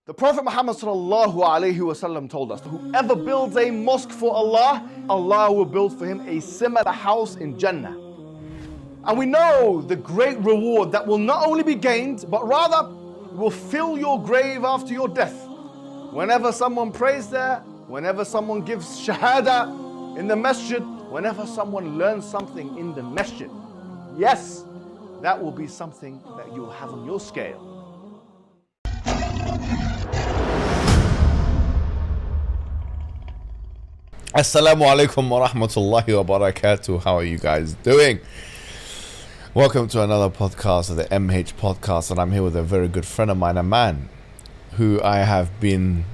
The Prophet Muhammad ﷺ told us that whoever builds a mosque for Allah, Allah will build for him a similar house in Jannah. And we know the great reward that will not only be gained, but rather will fill your grave after your death. Whenever someone prays there, whenever someone gives shahada in the masjid, whenever someone learns something in the masjid, yes, that will be something that you'll have on your scale. Assalamu alaikum wa rahmatullahi wa barakatuh. How are you guys doing? Welcome to another podcast of the MH podcast, and I'm here with a very good friend of mine, a man who I have been,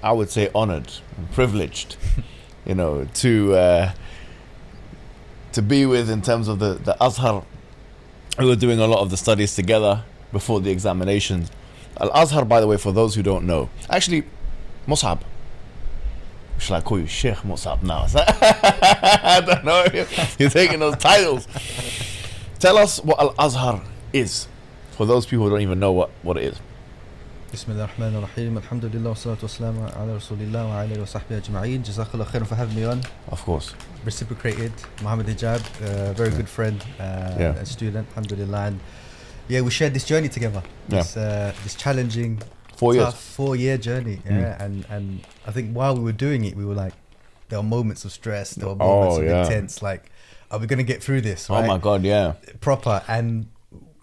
I would say, honored and privileged, to be with in terms of the Azhar. We were doing a lot of the studies together before the examinations. Al-Azhar, by the way, for those who don't know, actually, 𝙗𝙤𝙤𝙤𝙤. Shall I call you Sheikh 𝙗𝙤𝙤𝙤 now? I don't know. You're taking those titles. Tell us what Al-Azhar is, for those people who don't even know what it is. Bismillahirrahmanirrahim. Alhamdulillah, wassalatu wassalamu ala rasulillah wa ala 𝙗𝙪𝙞𝙤𝙬 ajma'in. Jazakallah khairan for having me on. Of course. Reciprocated. Mohammed Hijab, very good friend, a student, alhamdulillah. And yeah, we shared this journey together. This challenging, 4 years. tough 4-year journey. And I think while we were doing it, we were like, there were moments of stress, there were moments of intense, like, are we going to get through this? Right? Oh my God, yeah. Proper. And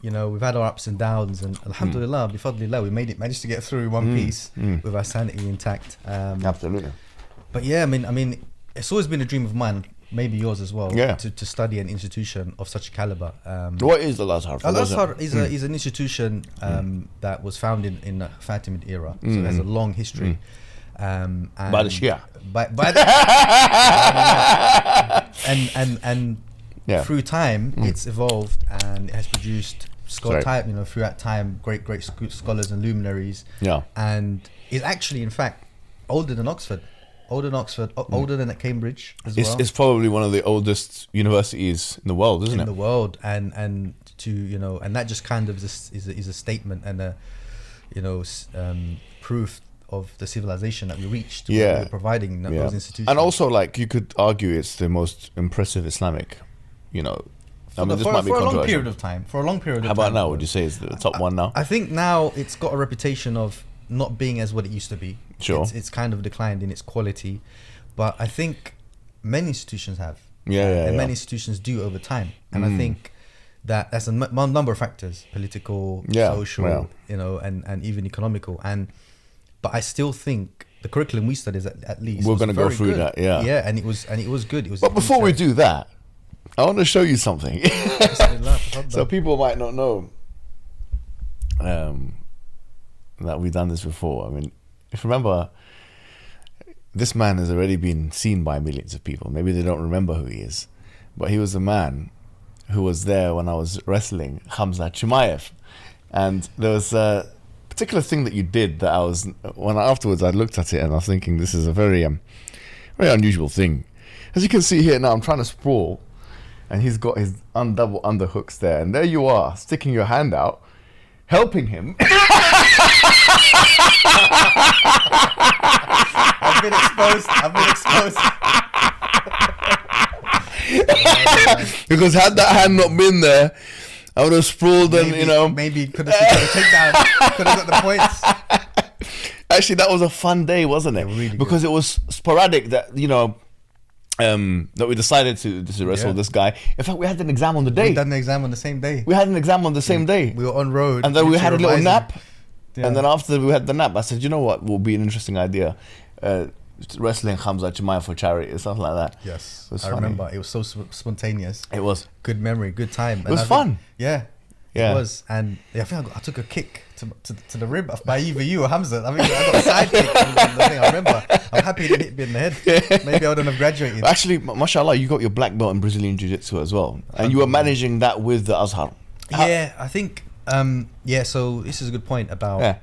we've had our ups and downs, and alhamdulillah, bifadlillah, we managed to get through one piece with our sanity intact. Absolutely. But yeah, I mean, it's always been a dream of mine, maybe yours as well, yeah, to study an institution of such caliber. What is Al-Azhar? Al-Azhar is an institution that was founded in the Fatimid era, so it has a long history. And by the Shia. By the, through time, it's evolved and it has produced throughout time, great scholars and luminaries. Yeah. And is actually, in fact, older than Oxford. Older than at Cambridge as well. It's probably one of the oldest universities in the world, isn't it? In the world, and that just kind of is a statement and a proof of the civilization that we reached. Yeah, we're providing those institutions. And also, like, you could argue it's the most impressive Islamic. For a long period of time. How about now? Would you say it's the top one now? I think now it's got a reputation of not being as what it used to be. Sure. It's kind of declined in its quality, but I think many institutions have. Many institutions do over time, and I think that's a number of factors: political, social, and even economical. But I still think the curriculum we studied, at least, we're going to go through that. And it was good. But before we do that, I want to show you something. So people might not know that we've done this before. I mean, if you remember, this man has already been seen by millions of people. Maybe they don't remember who he is, but he was the man who was there when I was wrestling 𝙗𝙤𝙤𝙤𝙤. And there was a particular thing that you did that afterwards I looked at it and I was thinking, this is a very very unusual thing. As you can see here now, I'm trying to sprawl, and he's got his double underhooks there, and there you are, sticking your hand out, helping him. I've been exposed. Because had that hand not been there, I would have sprawled and, Maybe could have taken down, could have got the points. Actually, that was a fun day, wasn't it? Really because good. It was sporadic that, that we decided to wrestle this guy. In fact, we had an exam on the day. We done the exam on the same day. We had an exam on the same day. We were on road. And then we had a little nap. Yeah. And then after we had the nap, I said, you know what will be an interesting idea? Wrestling 𝙗𝙤𝙤𝙤𝙤 for charity or something like that. Yes, I remember. It was so spontaneous. It was. Good memory, good time. It was fun. It was. And I think I took a kick to the rib by either you or Hamza. I got a side kick. I remember. I'm happy to hit me in the head. Maybe I wouldn't have graduated. Actually, mashallah, you got your black belt in Brazilian Jiu-Jitsu as well. And you were managing that with the Azhar. I think... so this is a good point about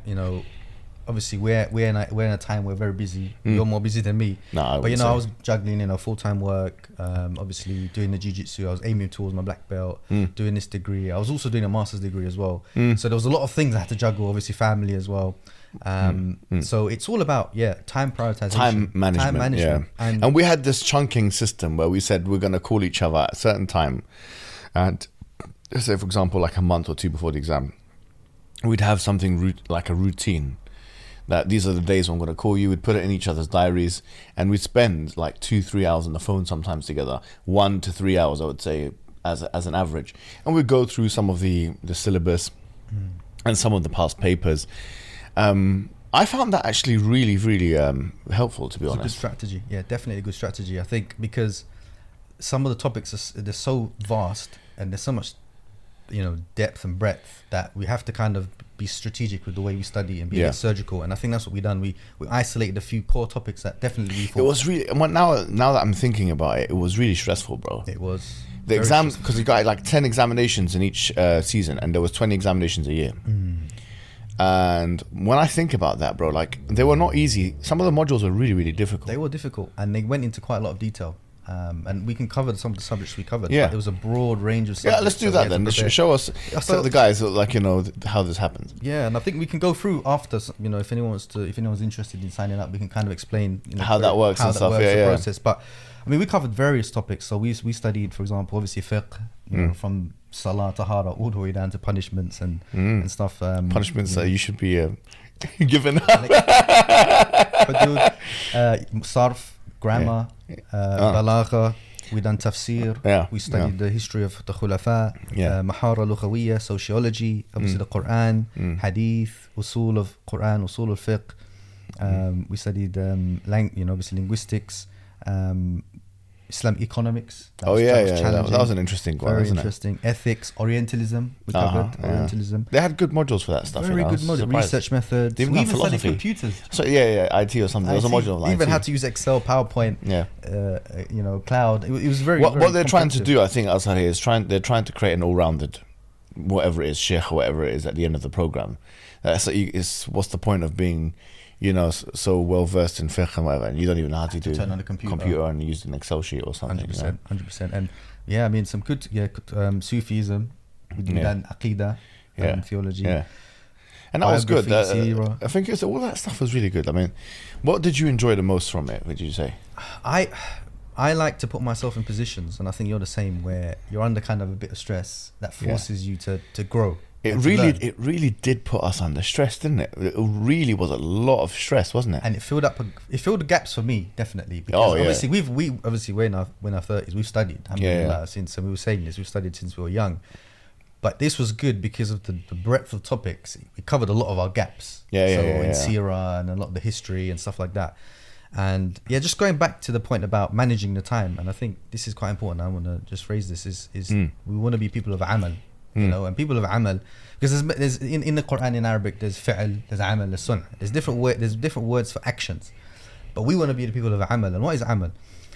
obviously we're in a time we're very busy. You're more busy than me. But I was juggling full-time work, obviously doing the jiu-jitsu. I was aiming towards my black belt, doing this degree. I was also doing a master's degree as well. So there was a lot of things I had to juggle, obviously family as well. So it's all about time prioritization, time management. And we had this chunking system where we said we're going to call each other at a certain time, and say for example like a month or two before the exam, we'd have something like a routine. That these are the days I'm going to call you. We'd put it in each other's diaries, and we'd spend like 2-3 hours on the phone sometimes together. 1 to 3 hours, I would say, as an average. And we'd go through some of the syllabus and some of the past papers. I found that actually really, really helpful, to be honest. It's a good strategy. Yeah, definitely a good strategy. I think because some of the topics they're so vast and there's so much, depth and breadth that we have to kind of be strategic with the way we study and be surgical. And I think that's what we've done. We isolated a few core topics that definitely we thought. It was really, now that I'm thinking about it, it was really stressful, bro. It was. The exams, because you got like 10 examinations in each season, and there was 20 examinations a year. And when I think about that, bro, like they were not easy. Some of the modules were really, really difficult. They were difficult, and they went into quite a lot of detail. And we can cover some of the subjects we covered. Yeah, but it was a broad range of subjects. Yeah, let's do that then. Show us, tell the guys like how this happened. Yeah, and I think we can go through after. If anyone's interested in signing up, we can kind of explain how that works and stuff. The process. But I mean, we covered various topics. So we studied, for example, obviously fiqh, from salah, tahara, all the way down to punishments and stuff. Punishments that you should be given. Sarf, grammar, balagha. We done tafsir. We studied the history of the khulafa, mahara lughawiyya, sociology, obviously the Qur'an, hadith, usul of Qur'an, usul of fiqh. We studied obviously linguistics, Islamic economics. That was an interesting one. Very interesting. Ethics, Orientalism. We covered Orientalism. They had good modules for that stuff. Very good modules. Research methods. They We even philosophy. studied computers. So IT or something. There was a module on even IT. had to use Excel, PowerPoint. Cloud. It was very. What they're trying to do, I think, Al-Azhar here is they're trying to create an all-rounded, whatever it is, sheikh or whatever it is at the end of the program. So what's the point of being, so well versed in fiqh and whatever, and you don't even know how to turn on the computer and use an Excel sheet or something. 100%. And I mean, some good Sufism. We done Aqidah, theology. Yeah. And that was good. I think all that stuff was really good. I mean, what did you enjoy the most from it, would you say? I like to put myself in positions, and I think you're the same, where you're under kind of a bit of stress that forces you to grow. It really did put us under stress, didn't it? It really was a lot of stress, wasn't it? And it filled the gaps for me, definitely. Because obviously we're in our 30s, we've studied. Since, and we were saying this, we've studied since we were young. But this was good because of the breadth of topics. We covered a lot of our gaps. In Sirah and a lot of the history and stuff like that. And just going back to the point about managing the time, and I think this is quite important. I want to just phrase this: is we want to be people of amal. And people of amal, because there's in the Qur'an in Arabic, there's fi'l, there's amal, there's sun'. There's different words for actions, but we want to be the people of amal. And what is amal?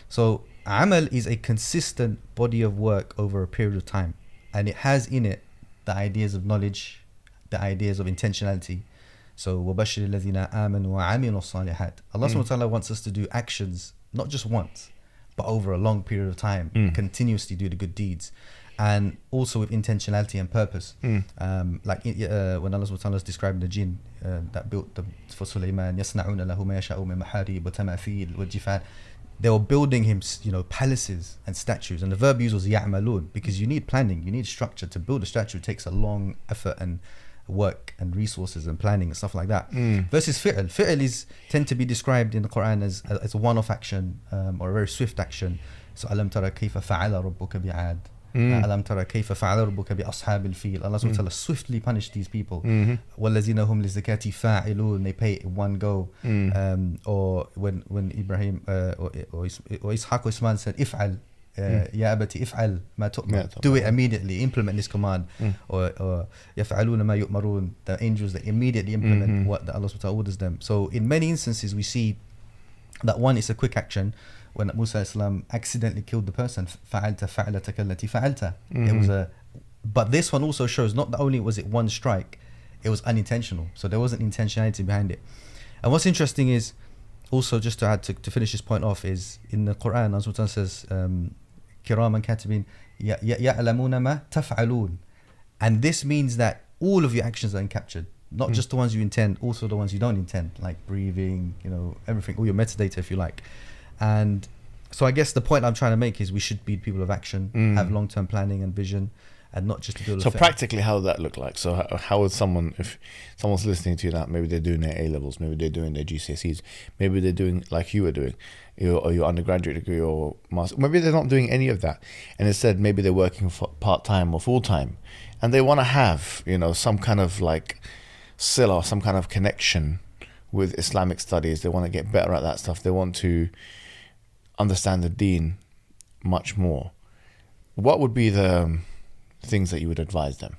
So amal is a consistent body of work over a period of time, and it has in it the ideas of knowledge, the ideas of intentionality. So وَبَشِّرِ الَّذِينَ آمَنُوا وَعَمِلُوا الصَّالِحَاتِ. Allah subhanahu wa ta'ala wants us to do actions not just once, but over a long period of time, continuously do the good deeds. And also with intentionality and purpose. When Allah subhanahu wa ta'ala is describing the jinn that built for Sulaiman, يَصْنَعُونَ لَهُ مَا يَشَاءُ مِنْ مَحَارِبَ وَتَمَاثِيلَ وَجِفَانٍ. They were building him, palaces and statues. And the verb used was يَعْمَلُونَ, because you need planning, you need structure. To build a statue takes a long effort and work and resources and planning and stuff like that. Versus fi'l. Fi'l tend to be described in the Quran as a one-off action or a very swift action. So أَلَمْ تَرَ كَيْفَ فَعَلَ رَبُّكَ بِعَادٍ. أَلَمْ تَرَ كَيْفَ فَعَلَ رَبُّكَ بِأَصْحَابِ الْفِيلِ. Allah subhanahu wa ta'ala swiftly punished these people. وَالَّذِينَ هُمْ لِلزَّكَاةِ فَاعِلُونَ. They pay in one go. Or when Ibrahim or Ishaq or Ismail said, إِفْعَلْ يَا أَبَتِ إِفْعَلْ مَا تُؤْمَرُ. Do it immediately, implement this command. Or يَفْعَلُونَ مَا يُؤْمَرُونَ. The angels, that immediately implement what Allah subhanahu wa ta'ala orders them. So in many instances we see that one is a quick action. When Musa Islam accidentally killed the person, فَعَلْتَ فَعْلَتَكَ الَّتِي فَعَلْتَ. It was but this one also shows not only was it one strike, it was unintentional. So there wasn't intentionality behind it. And what's interesting is also, just to add to finish this point off, is in the Quran, Allah says, كِرَامًا كَاتِبِينَ يَعْلَمُونَ مَا تَفْعَلُونَ. And this means that all of your actions are captured. not just the ones you intend, also the ones you don't intend, like breathing, everything, all your metadata, if you like. And so I guess the point I'm trying to make is we should be people of action, have long-term planning and vision, and not just to build. So practically, how would that look like? So how would someone, if someone's listening to you now, maybe they're doing their A-levels, maybe they're doing their GCSEs, maybe they're doing like you were doing, or your undergraduate degree or master, maybe they're not doing any of that, and instead maybe they're working for part-time or full-time, and they want to have some kind of like sila, some kind of connection with Islamic studies. They want to get better at that stuff. They want to understand the deen much more. What would be the things that you would advise them?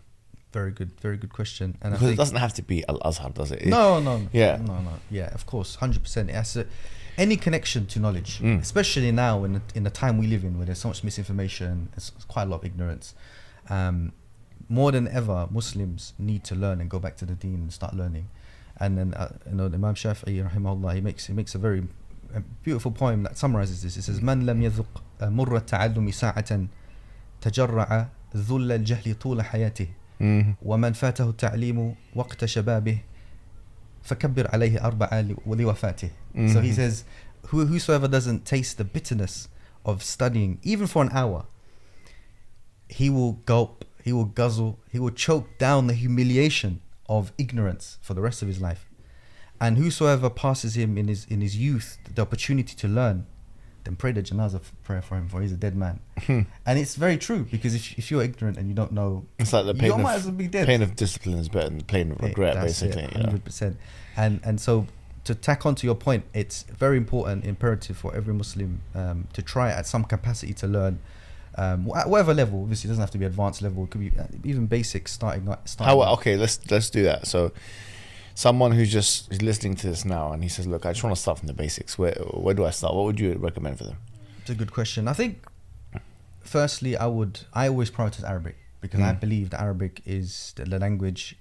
Very good question. And because it doesn't have to be Al-Azhar, does it? No. Yeah. No. Yeah, of course, 100%. Any connection to knowledge, especially now in the time we live in, where there's so much misinformation, there's quite a lot of ignorance. More than ever, Muslims need to learn and go back to the deen and start learning. And then Imam Shafi'i rahimahullah, he makes a very beautiful poem that summarizes this. It says, "Man lam yadhuq murra ta'allumi sa'atan tajarra'a dhull al-jahli tula hayatih wa man fatahu at-ta'limu waqta shababih fakabbir alayhi arba'a li wafatih." So he says, whosoever doesn't taste the bitterness of studying even for an hour, he will gulp, he will guzzle, he will choke down the humiliation of ignorance for the rest of his life. And whosoever passes him in his youth the opportunity to learn, then pray the janazah prayer for him, for he's a dead man. And it's very true, because if you're ignorant and you don't know, it's like the pain might as well be dead. Pain of discipline is better than the pain of regret, basically. 100%. And so to tack on to your point, it's very important, imperative for every Muslim to try at some capacity to learn. At whatever level, obviously it doesn't have to be advanced level, it could be even basic starting. Okay, let's do that. So someone who's listening to this now and he says, look, I just want to start from the basics. Where do I start? What would you recommend for them? It's a good question. I think firstly I always prioritize Arabic, because I believe that Arabic is the language.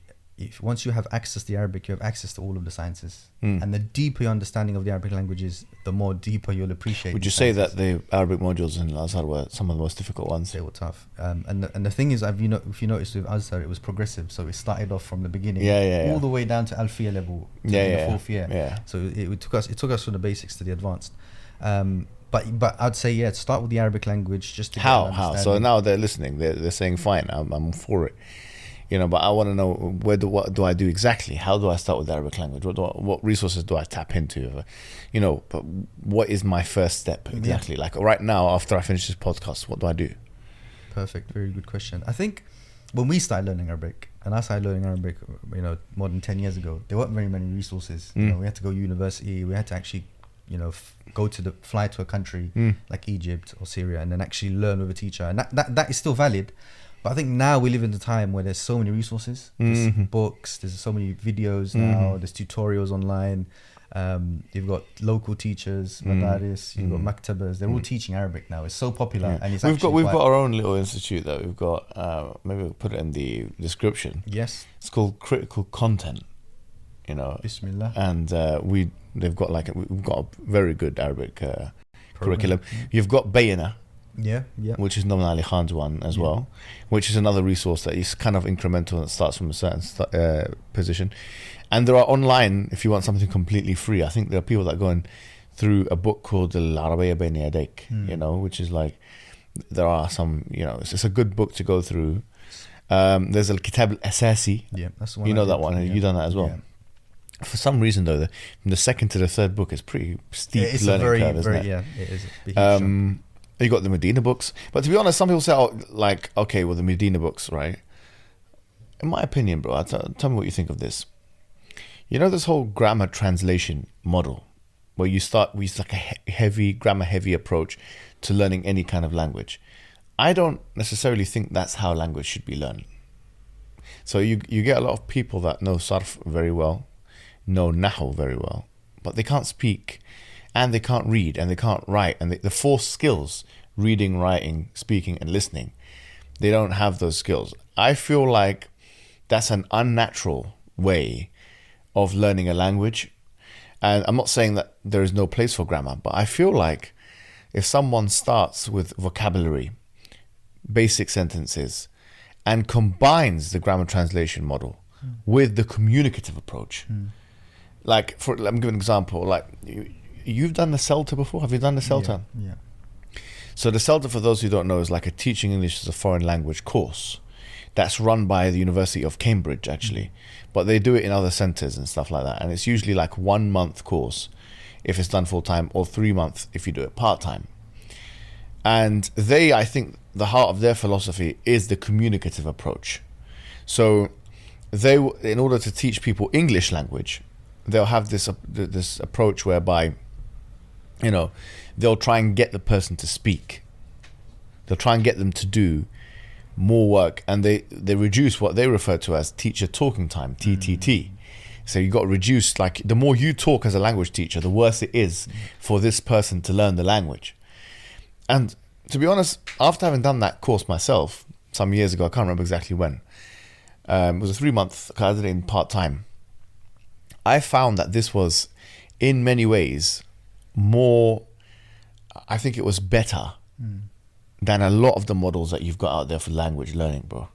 Once you have access to the Arabic, you have access to all of the sciences. And the deeper your understanding of the Arabic languages, the more deeper you'll appreciate. Would you say that the Arabic modules in Al-Azhar were some of the most difficult ones? They were tough. And the thing is, if you noticed with Al-Azhar, it was progressive. So it started off from the beginning, all the way down to Alfiya level, the fourth year. Yeah. So it took us from the basics to the advanced. But I'd say, start with the Arabic language just to how. So now they're listening. They're saying, fine, I'm for it. But I want to know, what do I do exactly? How do I start with the Arabic language? What resources do I tap into? But what is my first step exactly? Like right now, after I finish this podcast, what do I do? Perfect, very good question. I think when we started learning Arabic, and I started learning Arabic, more than 10 years ago, there weren't very many resources. We had to go to university. We had to actually, fly to a country like Egypt or Syria, and then actually learn with a teacher. And that is still valid. But I think now we live in a time where there's so many resources, there's books, there's so many videos now, there's tutorials online. You've got local teachers, madaris, you've got maktabas. They're all teaching Arabic now. It's so popular, and we've got our own little institute that we've got. Maybe we'll put it in the description. Yes, it's called Critical Content. Bismillah. And we've got a very good Arabic curriculum. You've got Bayna. Yeah. Which is Noman Ali Khan's one as well, which is another resource that is kind of incremental and starts from a certain position. And there are online, if you want something completely free, I think there are people that are going through a book called Al-Arabiya Bayna Yadayk, which is like, there are some, it's a good book to go through. There's Al-Kitab Al-Asasi. Yeah, that's the one. That one, and you've done that as well. Yeah. For some reason though, from the second to the third book is pretty steep learning curve, isn't it? Yeah, it is. You got the Medina books, but to be honest, some people say, okay, well, the Medina books, right? In my opinion, bro, tell me what you think of this. This whole grammar translation model, where we use like a grammar heavy approach to learning any kind of language. I don't necessarily think that's how language should be learned. So you get a lot of people that know sarf very well, know nahu very well, but they can't speak, and they can't read, and they can't write, and the four skills, reading, writing, speaking, and listening, they don't have those skills. I feel like that's an unnatural way of learning a language. And I'm not saying that there is no place for grammar, but I feel like if someone starts with vocabulary, basic sentences, and combines the grammar translation model with the communicative approach. Like, let me give an example. Like, you've done the CELTA before? Have you done the CELTA? Yeah. So the CELTA, for those who don't know, is like a teaching English as a foreign language course that's run by the University of Cambridge, actually. But they do it in other centers and stuff like that. And it's usually like 1 month course if it's done full time, or 3 months if you do it part time. And I think the heart of their philosophy is the communicative approach. So they, in order to teach people English language, they'll have this approach whereby, you know, they'll try and get the person to speak. They'll try and get them to do more work, and they reduce what they refer to as teacher talking time, TTT. So you got to reduce, like, the more you talk as a language teacher, the worse it is for this person to learn the language. And to be honest, after having done that course myself some years ago, I can't remember exactly when, it was a 3 month, I did it in part-time. I found that this was, in many ways, more, I think it was better than a lot of the models that you've got out there for language learning, bro.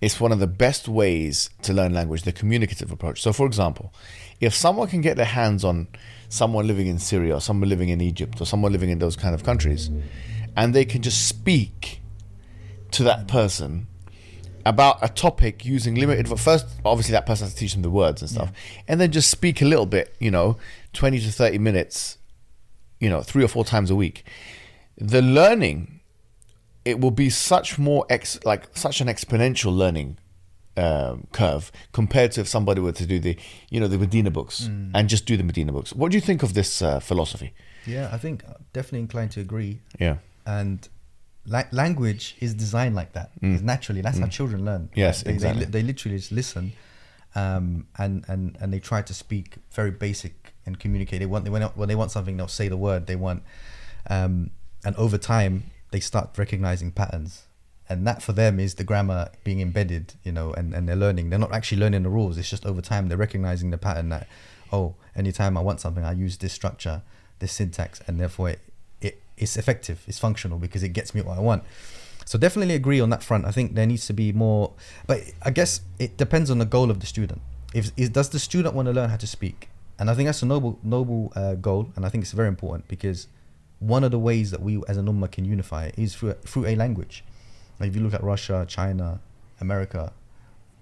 It's one of the best ways to learn language, the communicative approach. So, for example, if someone can get their hands on someone living in Syria, or someone living in Egypt, or someone living in those kind of countries, and they can just speak to that person about a topic using limited, first, obviously that person has to teach them the words and stuff, and then just speak a little bit, 20 to 30 minutes, 3 or 4 times a week. The learning, it will be such more such an exponential learning curve compared to if somebody were to do the Medina books and just do the Medina books. What do you think of this philosophy? Yeah, I think definitely inclined to agree. Yeah. And language is designed like that. It's naturally, that's how children learn. Yes, they, exactly. they literally just listen, and they try to speak very basic and communicate. When they want something, they'll say the word they want, and over time they start recognizing patterns, and that for them is the grammar being embedded, and they're learning. They're not actually learning the rules. It's just over time they're recognizing the pattern that, anytime I want something, I use this structure, this syntax, and therefore it's effective, it's functional, because it gets me what I want. So definitely agree on that front. I think there needs to be more, but I guess it depends on the goal of the student. Does the student want to learn how to speak? And I think that's a noble goal, and I think it's very important, because one of the ways that we as an ummah can unify is through a language. Like if you look at Russia, China, America,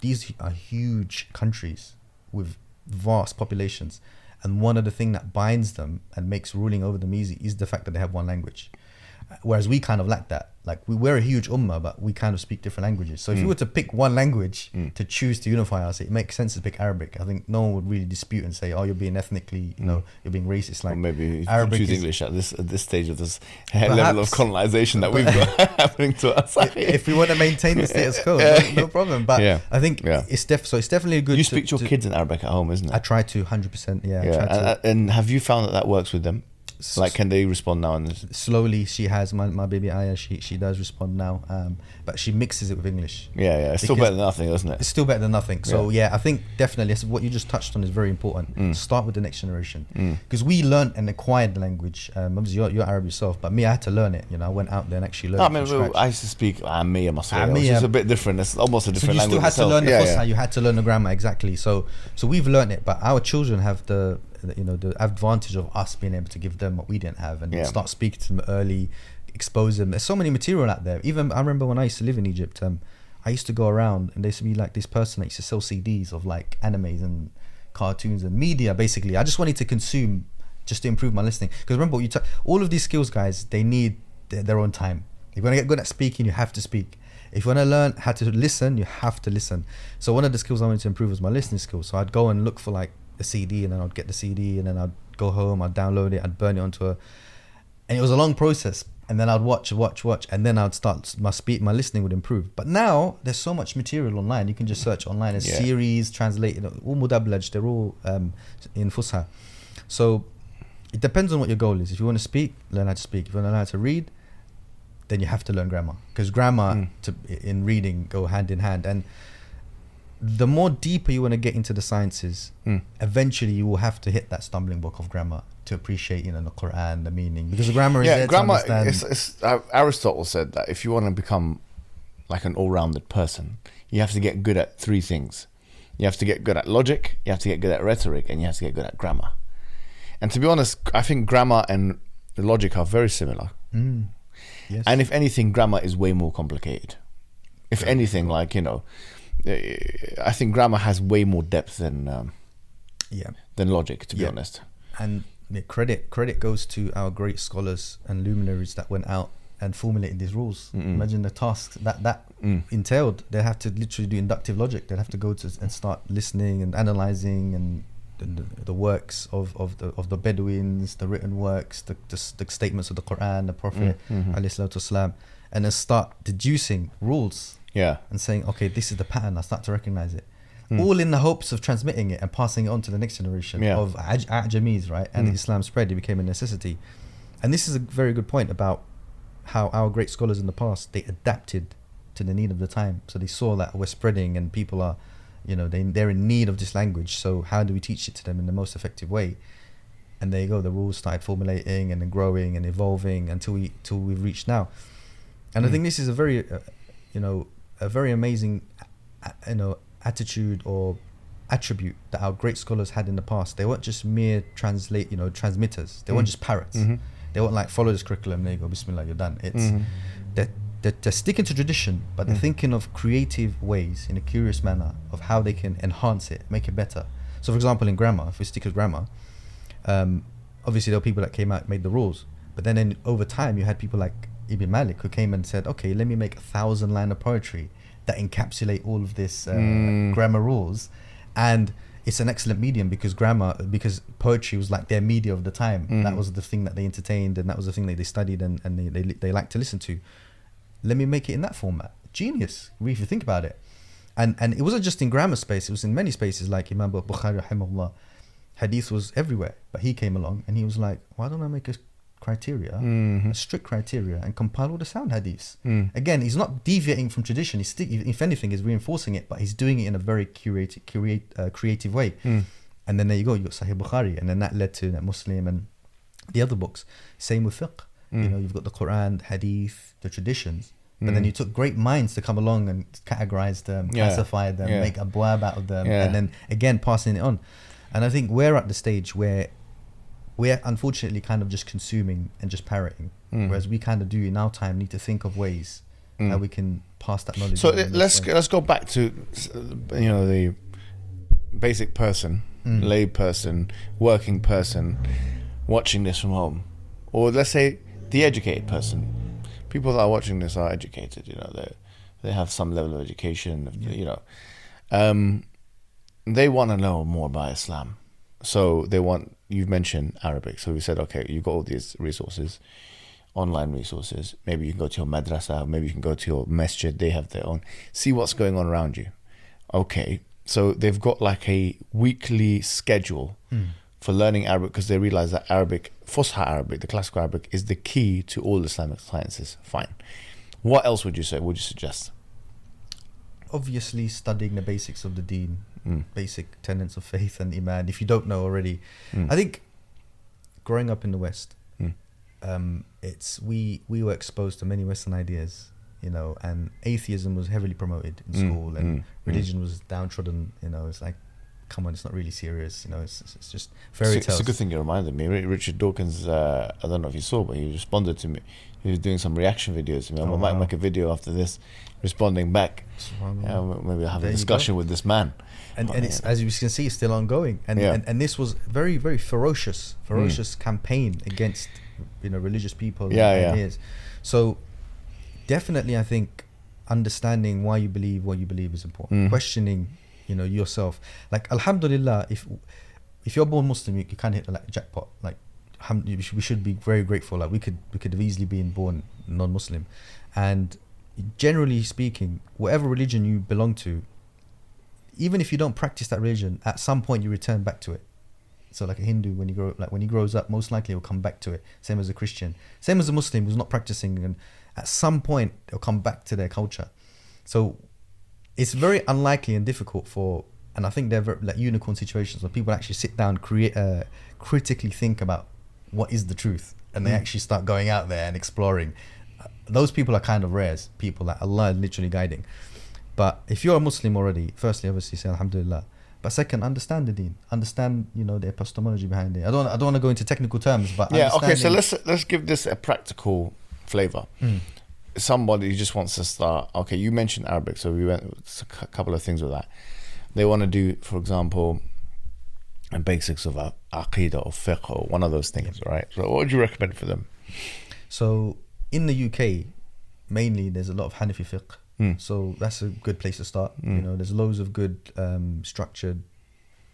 these are huge countries with vast populations. And one of the things that binds them and makes ruling over them easy is the fact that they have one language. Whereas we kind of lack that. Like we're a huge ummah, but we kind of speak different languages. So if you were to pick one language to choose to unify us, it makes sense to pick Arabic. I think no one would really dispute and say, you're being ethnically, you're being racist. Like, or maybe Arabic choose English at this stage of this level of colonization that we've got happening to us. If we want to maintain the status quo, no problem. But I think it's definitely good. You speak to your kids in Arabic at home, isn't it? I try to 100%. Yeah. I try to. And have you found that works with them? Like, can they respond now? And slowly, she has my baby Aya. She does respond now, but she mixes it with English. Yeah. It's still better than nothing, isn't it? It's still better than nothing. So I think definitely what you just touched on is very important. Start with the next generation, because we learned and acquired the language. Obviously, you're Arab yourself, but me, I had to learn it. I went out there and actually learned. I used to speak Ammiya myself, which is a bit different. It's almost a different language. You still had to learn the Fusha. You had to learn the grammar, exactly. So we've learned it, but our children have the advantage of us being able to give them what we didn't have, and start speaking to them early, expose them. There's so many material out there. Even I remember when I used to live in Egypt, I used to go around and there used to be like this person that used to sell CDs of like animes and cartoons and media. Basically, I just wanted to consume just to improve my listening. Because remember, all of these skills, guys, they need their own time. If you want to get good at speaking, you have to speak. If you want to learn how to listen, you have to listen. So one of the skills I wanted to improve was my listening skills. So I'd go and look for like a CD, and then I'd get the CD, and then I'd go home, I'd download it, I'd burn it onto and it was a long process. And then I'd watch, and then I'd start my listening would improve. But now there's so much material online. You can just search online. There's series translated, all mudablaj, they're all in Fusha. So it depends on what your goal is. If you want to speak, learn how to speak. If you want to learn how to read, then you have to learn grammar, because grammar in reading go hand in hand. And the more deeper you want to get into the sciences, eventually you will have to hit that stumbling block of grammar to appreciate, the Qur'an, the meaning, because the grammar is there grammar, to understand. Aristotle said that if you want to become like an all-rounded person, you have to get good at 3 things. You have to get good at logic, you have to get good at rhetoric, and you have to get good at grammar. And to be honest, I think grammar and the logic are very similar. Yes. And if anything, grammar is way more complicated. If anything, like, you know, I think grammar has way more depth than logic, to be honest. And credit goes to our great scholars and luminaries that went out and formulated these rules. Imagine the tasks that entailed. They have to literally do inductive logic. They'd have to go to and start listening and analyzing and the works of the Bedouins, the written works, the statements of the Qur'an, the Prophet ﷺ, and then start deducing rules. And saying, okay, this is the pattern. I start to recognize it. All in the hopes of transmitting it and passing it on to the next generation of A'jamis, right? And Islam spread, it became a necessity. And this is a very good point about how our great scholars in the past, they adapted to the need of the time. So they saw that we're spreading and people are, you know, they're in need of this language. So how do we teach it to them in the most effective way? And there you go. The rules started formulating and then growing and evolving until we've reached now. And I think this is a very, a very amazing, attitude or attribute that our great scholars had in the past. They weren't just mere transmitters. They weren't just parrots. They weren't like, follow this curriculum, there you go, bismillah, you're done. It's they're sticking to tradition, but they're thinking of creative ways in a curious manner of how they can enhance it, make it better. So for example, in grammar, if we stick with grammar, obviously there were people that came out and made the rules, but then over time you had people like Ibn Malik who came and said, okay, let me make 1,000 lines of poetry that encapsulate all of this grammar rules. And it's an excellent medium because poetry was like their media of the time. That was the thing that they entertained, and that was the thing that they studied and they liked to listen to. Let me make it in that format. Genius, if you think about it. And it wasn't just in grammar space, it was in many spaces. Like Imam Bukhari rahimahullah, hadith was everywhere, but he came along and he was like, why don't I make a criteria, a strict criteria, and compile all the sound hadiths? Again, he's not deviating from tradition. He's still, if anything, he's reinforcing it, but he's doing it in a very creative way. And then there you go, you got Sahih Bukhari, and then that led to Muslim and the other books. Same with fiqh. You've got the Quran, the hadith, the traditions, but then you took great minds to come along and categorize them, classify them, make abwab out of them, and then again passing it on. And I think we're at the stage where we're unfortunately kind of just consuming and just parroting, whereas we kind of do in our time need to think of ways how we can pass that knowledge. So let's go back to the basic person, lay person, working person watching this from home, or let's say the educated person. People that are watching this are educated. They have some level of education. They want to know more about Islam. So you've mentioned Arabic. So we said, okay, you've got all these resources, online resources. Maybe you can go to your madrasa, maybe you can go to your masjid. They have their own. See what's going on around you. Okay, so they've got like a weekly schedule for learning Arabic because they realize that Fusha Arabic, the classical Arabic, is the key to all Islamic sciences. Fine. What else would you say? Would you suggest? Obviously, studying the basics of the deen, basic tenets of faith and iman. If you don't know already, I think growing up in the West, we were exposed to many Western ideas, and atheism was heavily promoted in school, and religion was downtrodden. It's like, come on, it's not really serious. It's just fairy tales. It's a good thing you reminded me. Richard Dawkins, I don't know if you saw, but he responded to me. He was doing some reaction videos to me. I might make a video after this, responding back. Maybe I'll have a discussion with this man. And it's, as you can see, it's still ongoing. And this was very, very ferocious campaign against religious people and ideas. So definitely, I think understanding why you believe what you believe is important. Questioning yourself. Like, alhamdulillah, if you're born Muslim, you kind of hit the jackpot. Like, we should be very grateful. Like, we could have easily been born non-Muslim. And generally speaking, whatever religion you belong to, even if you don't practice that religion, at some point you return back to it. So like a Hindu, when he grows up, most likely he'll come back to it. Same as a Christian, same as a Muslim who's not practicing, and at some point they'll come back to their culture. So it's very unlikely and difficult and I think they're very, like unicorn situations where people actually sit down, critically think about what is the truth, and they actually start going out there and exploring. Those people are kind of rare, people that Allah is literally guiding. But if you're a Muslim already, firstly, obviously say Alhamdulillah. But second, understand the deen. Understand, the epistemology behind it. I don't want to go into technical terms, but yeah. Okay, so let's give this a practical flavor. Somebody just wants to start. Okay, you mentioned Arabic, so we went with a couple of things with that. They want to do, for example, the basics of aqidah or fiqh or one of those things, right? So what would you recommend for them? So in the UK, mainly there's a lot of Hanafi fiqh. So that's a good place to start. There's loads of good structured,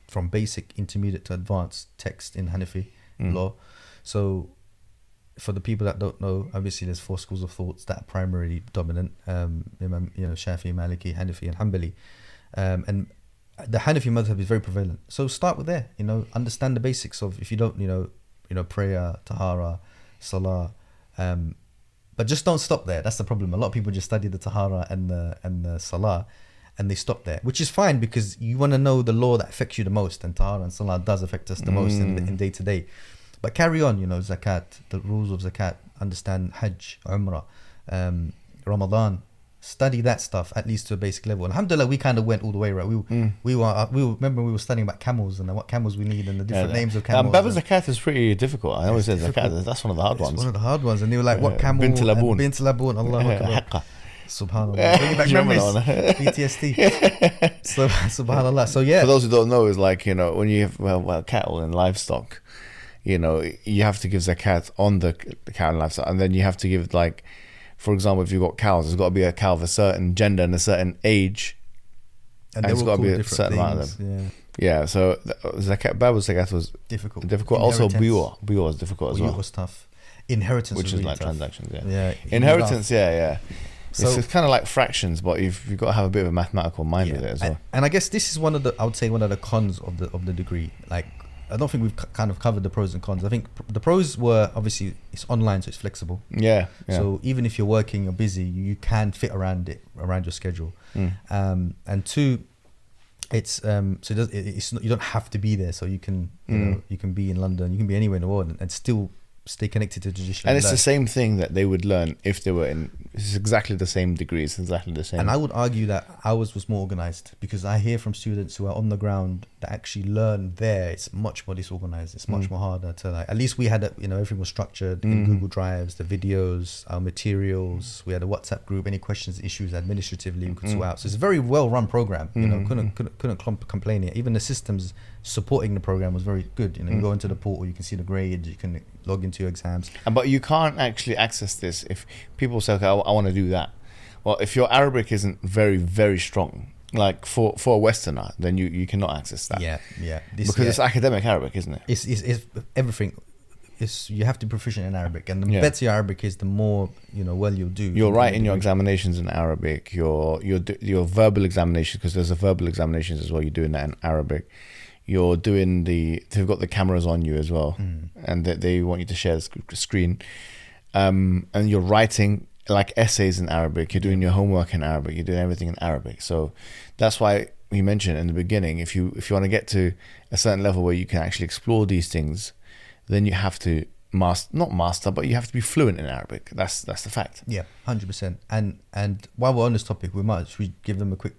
from basic, intermediate to advanced text in Hanafi law. So for the people that don't know, obviously there's 4 schools of thoughts that are primarily dominant. Shafi, Maliki, Hanafi and Hanbali. And the Hanafi madhab is very prevalent. So start with there, understand the basics of, if you don't, prayer, tahara, salah, but just don't stop there. That's the problem. A lot of people just study the tahara and the salah, and they stop there, which is fine because you want to know the law that affects you the most, and tahara and salah does affect us the most in day to day. But carry on, zakat, the rules of zakat, understand Hajj, Umrah, Ramadan. Study that stuff at least to a basic level. And alhamdulillah, we kind of went all the way, right? We remember we were studying about camels and what camels we need and the different names of camels. Baba zakat is pretty difficult. I always say zakat, that's one of the hard ones. One of the hard ones. And they were like, what camel? Bint Labun. Bint Labun, Allahu Akbar. Subhanallah. Bringing back memories. PTSD. So, subhanallah. So yeah. For those who don't know, it's like, when you have cattle and livestock, you have to give zakat on the cattle and livestock, and then you have to give, like, for example, if you've got cows, there's got to be a cow of a certain gender and a certain age, and there's got to be a certain amount of them. Yeah. So zakat, Babu zakat was difficult. Also, buyur was difficult as well. Buyur was tough. Inheritance, which was is really like tough. transactions. Yeah. Inheritance. Yeah. So it's kind of like fractions, but you've got to have a bit of a mathematical mind with it as well. And I guess this is one of the cons of the degree. Like, I don't think we've kind of covered the pros and cons. I think the pros were, obviously, it's online, so it's flexible. Yeah. So even if you're working, you're busy, you can fit around your schedule. And 2, it's you don't have to be there, so you can you can be in London, you can be anywhere in the world, and still stay connected to tradition. And it's the same thing that they would learn if they were in. It's exactly the same degree. It's exactly the same. And I would argue that ours was more organized, because I hear from students who are on the ground that actually learn there. It's much more disorganized. It's much more harder to, like, at least we had everything was structured in Google Drives, the videos, our materials. We had a WhatsApp group. Any questions, issues, administratively we could sort out. So it's a very well run program. Couldn't complain here. Even the systems supporting the program was very good. You go into the portal, you can see the grades, you can log into your exams. But you can't actually access this if people say, okay, I want to do that. Well, if your Arabic isn't very, very strong, like for a Westerner, then you cannot access that. Yeah. Because it's academic Arabic, isn't it? It's everything. You have to be proficient in Arabic, and the better your Arabic is, the more well you'll do. You're right in your examinations in Arabic. Your verbal examinations, because there's a verbal examinations as well. You're doing that in Arabic. You're doing they've got the cameras on you as well, and they want you to share the screen. And you're writing like essays in Arabic. You're doing your homework in Arabic. You're doing everything in Arabic. So that's why we mentioned in the beginning, if you want to get to a certain level where you can actually explore these things, then you have to not master, but you have to be fluent in Arabic. That's the fact. Yeah, 100%. And while we're on this topic, we give them a quick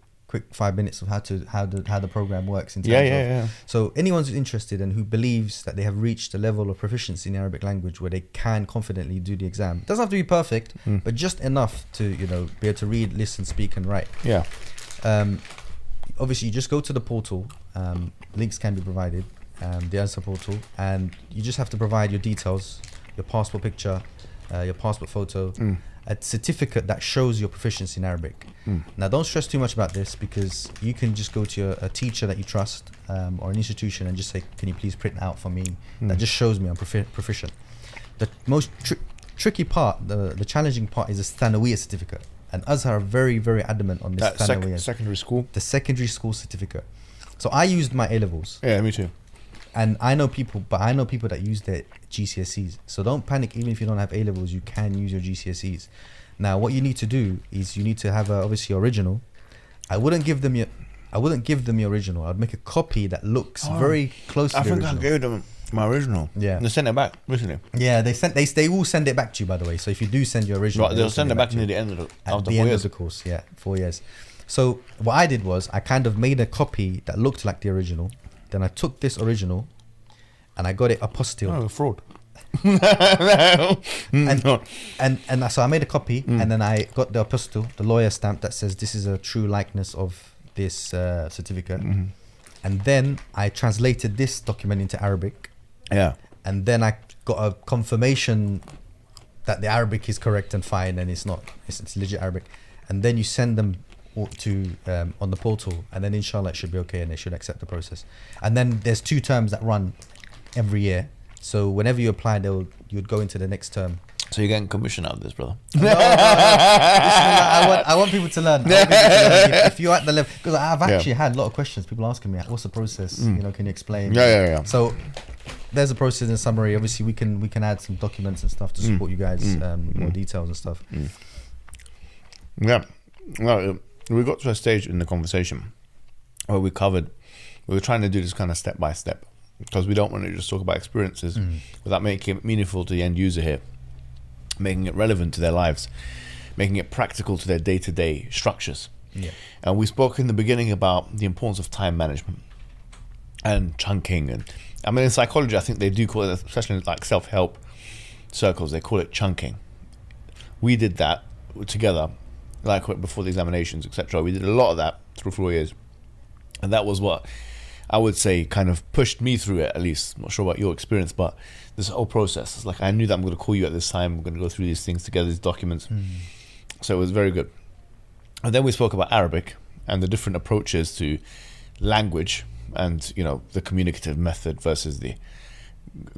5 minutes of how the program works in terms of. So anyone who's interested and who believes that they have reached a level of proficiency in the Arabic language where they can confidently do the exam, it doesn't have to be perfect, but just enough to be able to read, listen, speak, and write. Obviously, you just go to the portal. Links can be provided, the answer portal, and you just have to provide your details, your passport picture, your passport photo, a certificate that shows your proficiency in Arabic. Now, don't stress too much about this, because you can just go to a teacher that you trust, or an institution, and just say, can you please print out for me? That just shows me I'm proficient. The most tricky part, the challenging part, is a Thanawiyya certificate. And Azhar are very, very adamant on this Thanawiyya. Secondary school? The secondary school certificate. So I used my A-levels. Yeah, me too. And I know people that use their GCSEs. So don't panic. Even if you don't have A-levels, you can use your GCSEs. Now, what you need to do is you need to have obviously original. I wouldn't give them your original. I'd make a copy that looks very close to the original. I think I gave them my original. Yeah. They sent it back recently. Yeah, they will send it back to you, by the way. So if you do send your original, they'll send it back near the end of the end of the course. Yeah, 4 years. So what I did was I kind of made a copy that looked like the original. Then I took this original and I got it apostilled. Oh, fraud. and so I made a copy and then I got the apostille, the lawyer stamp that says this is a true likeness of this certificate. And then I translated this document into Arabic. Yeah. And then I got a confirmation that the Arabic is correct and fine and it's legit Arabic. And then you send them to on the portal, and then inshallah it should be okay and they should accept the process. And then there's 2 terms that run every year. So whenever you apply, you'd go into the next term. So you're getting commission out of this, brother? No. I want people to learn. If you're at the level, because I've actually had a lot of questions. People asking me, "What's the process? You know, can you explain?" Yeah. So there's a process in summary. Obviously, we can add some documents and stuff to support you guys, more details and stuff. Yeah. Well, we got to a stage in the conversation where we were trying to do this kind of step by step, because we don't want to just talk about experiences without making it meaningful to the end user here, making it relevant to their lives, making it practical to their day-to-day structures. Yeah. And we spoke in the beginning about the importance of time management and chunking. And I mean, in psychology, I think they do call it, especially in like self-help circles, they call it chunking. We did that together, like before the examinations, etc. We did a lot of that through 4 years. And that was what I would say kind of pushed me through it, at least. I'm not sure about your experience, but this whole process, it's like I knew that I'm going to call you at this time, we're going to go through these things together, these documents. So it was very good. And then we spoke about Arabic and the different approaches to language and, you know, the communicative method versus the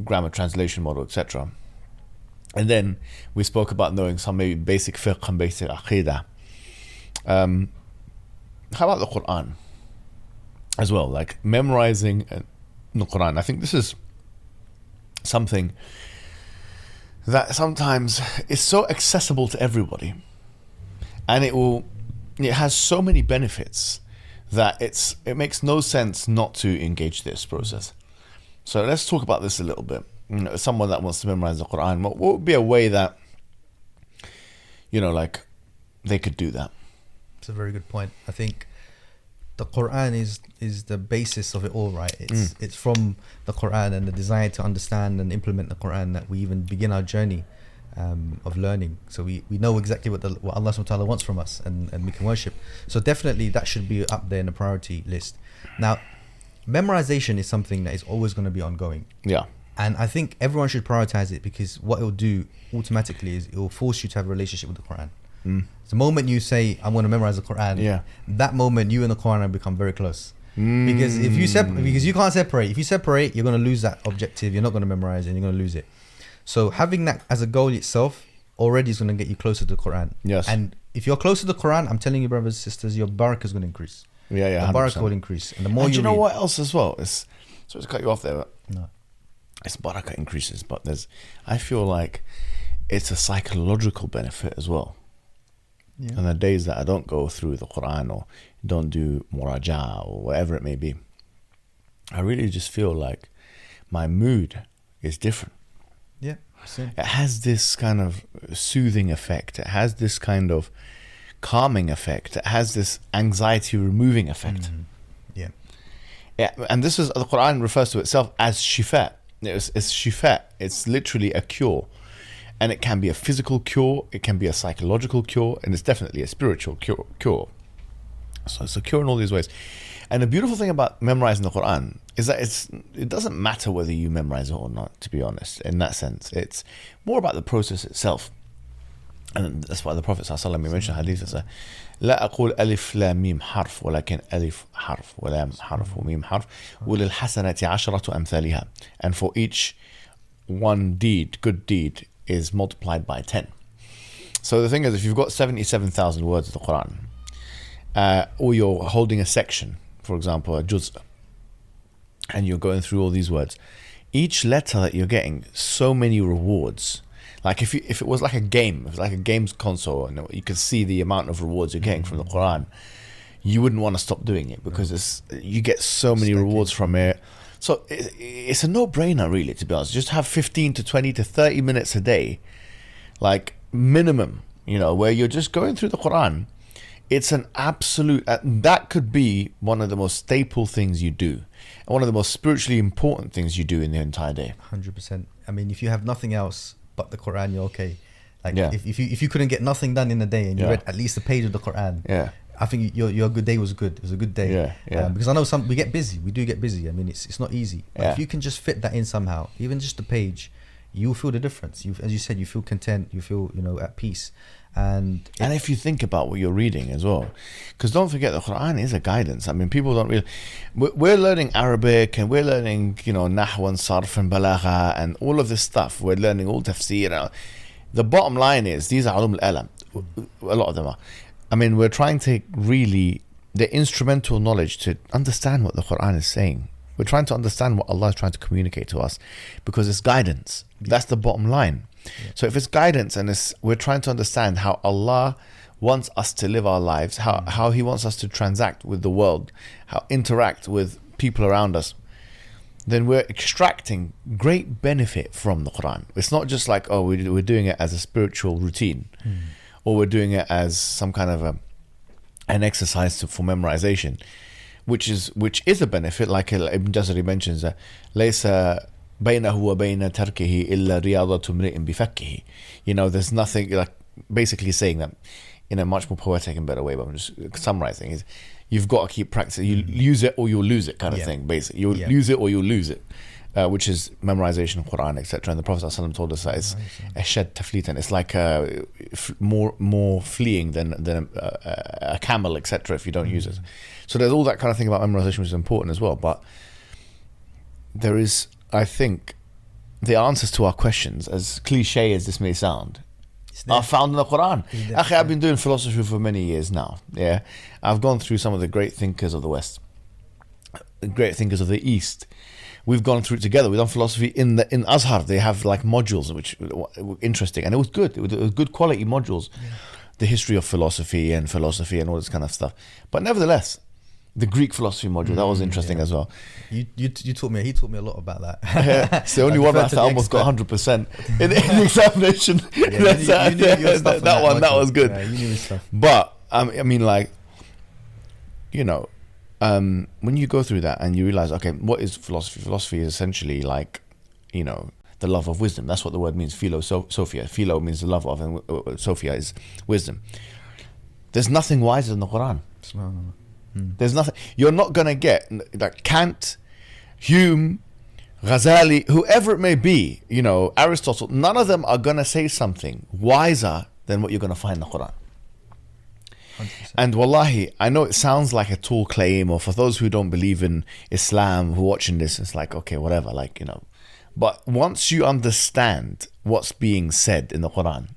grammar translation model, etc. And then we spoke about knowing some maybe basic fiqh and basic aqidah. How about the Qur'an as well, like memorizing the Qur'an? I think this is something that sometimes is so accessible to everybody, and it has so many benefits that it makes no sense not to engage this process. So let's talk about this a little bit. You know, someone that wants to memorize the Qur'an, what would be a way that, you know, like they could do that? It's a very good point. I think the Qur'an is the basis of it all, right? It's from the Qur'an and the desire to understand and implement the Qur'an that we even begin our journey of learning. So we know exactly what Allah subhanahu wa ta'ala wants from us, and we can worship. So definitely that should be up there in the priority list. Now, memorization is something that is always going to be ongoing. Yeah. And I think everyone should prioritize it, because what it will do automatically is it will force you to have a relationship with the Qur'an. The moment you say, I'm going to memorize the Qur'an, that moment you and the Qur'an become very close. Because if you because you can't separate. If you separate, you're going to lose that objective. You're not going to memorize it and you're going to lose it. So having that as a goal itself already is going to get you closer to the Qur'an. Yes. And if you're closer to the Qur'an, I'm telling you, brothers and sisters, your barakah is going to increase. Yeah, the barakah will increase. And the more you know read, what else as well? So to cut you off there, but no. It's barakah increases, but I feel like it's a psychological benefit as well. Yeah. And the days that I don't go through the Qur'an or don't do muraja or whatever it may be, I really just feel like my mood is different. Yeah, same. It has this kind of soothing effect. It has this kind of calming effect. It has this anxiety removing effect. Yeah. And this is, the Qur'an refers to itself as shifa. It's shifa. It's literally a cure. And it can be a physical cure, it can be a psychological cure, and it's definitely a spiritual cure. So it's a cure in all these ways. And the beautiful thing about memorizing the Qur'an is that it doesn't matter whether you memorize it or not, to be honest, in that sense. It's more about the process itself. And that's why the Prophet ﷺ mentioned hadith that says, لا أقول ألف لا ميم حرف ولكن ألف حرف ولام حرف وميم حرف وللحسنة عشرة أمثالها. And for each one good deed, is multiplied by 10. So the thing is, if you've got 77,000 words of the Qur'an, or you're holding a section, for example, a juz', and you're going through all these words, each letter that you're getting, so many rewards. Like if it was like a game, if it was like a games console, and you could see the amount of rewards you're getting from the Qur'an, you wouldn't want to stop doing it, because you get so many rewards from it. So it's a no-brainer, really, to be honest. Just have 15 to 20 to 30 minutes a day, like minimum, where you're just going through the Qur'an. It's an absolute, that could be one of the most staple things you do, and one of the most spiritually important things you do in the entire day. 100%. I mean, if you have nothing else but the Qur'an, you're okay. Like, Yeah. if you couldn't get nothing done in a day and you read at least a page of the Qur'an, I think your good day was good. It was a good day. Because I know we get busy. We do get busy. I mean, it's not easy. But if you can just fit that in somehow, even just a page, you'll feel the difference. As you said, you feel content. You feel, at peace. And if you think about what you're reading as well, because don't forget the Quran is a guidance. I mean, people don't really. We're learning Arabic and we're learning, Nahw and Sarf and Balagha and all of this stuff. We're learning all tafsir. The bottom line is these are ulum al-alam. A lot of them are. I mean, we're trying to really the instrumental knowledge to understand what the Quran is saying. We're trying to understand what Allah is trying to communicate to us, because it's guidance. That's the bottom line. So if it's guidance and we're trying to understand how Allah wants us to live our lives, how He wants us to transact with the world, how interact with people around us, then we're extracting great benefit from the Quran. It's not just like, oh, we're doing it as a spiritual routine, or we're doing it as some kind of an exercise for memorization, which is a benefit, like Ibn Jazari mentions, لَيْسَ بَيْنَهُ وَبَيْنَ تَرْكِهِ إِلَّا رِيَاضَةُ امْرِئٍ بِفَكِّهِ. There's nothing, like basically saying that in a much more poetic and better way, but I'm just summarizing, is you've got to keep practicing. You use it or you'll lose it, kind of thing, basically. You'll use it or you'll lose it, which is memorization of Quran, etc. And the Prophet ﷺ told us that it's ashad taflitan. It's like more fleeing than a camel, etc. if you don't use it. So there's all that kind of thing about memorization, which is important as well. But there is, I think, the answers to our questions, as cliche as this may sound, are found in the Quran. I've been doing philosophy for many years now. Yeah, I've gone through some of the great thinkers of the West, the great thinkers of the East. We've gone through it together. We've done philosophy in Al-Azhar. They have like modules which were interesting, and it was good. It was good quality modules. The history of philosophy and all this kind of stuff. But nevertheless, the Greek philosophy module, that was interesting as well. You taught me. He taught me a lot about that. It's the only one that I almost got 100% in the examination. That was good. Yeah, you knew his stuff. But I mean, like, when you go through that and you realize, okay, what is philosophy? Philosophy is essentially like, the love of wisdom. That's what the word means. Sophia. Philo means the love of, and Sophia is wisdom. There's nothing wiser than the Quran. There's nothing. You're not going to get like Kant, Hume, Ghazali, whoever it may be, Aristotle. None of them are going to say something wiser than what you're going to find in the Quran. 100%. And wallahi, I know it sounds like a tall claim, or for those who don't believe in Islam who are watching this, it's like, okay, whatever, But once you understand what's being said in the Quran,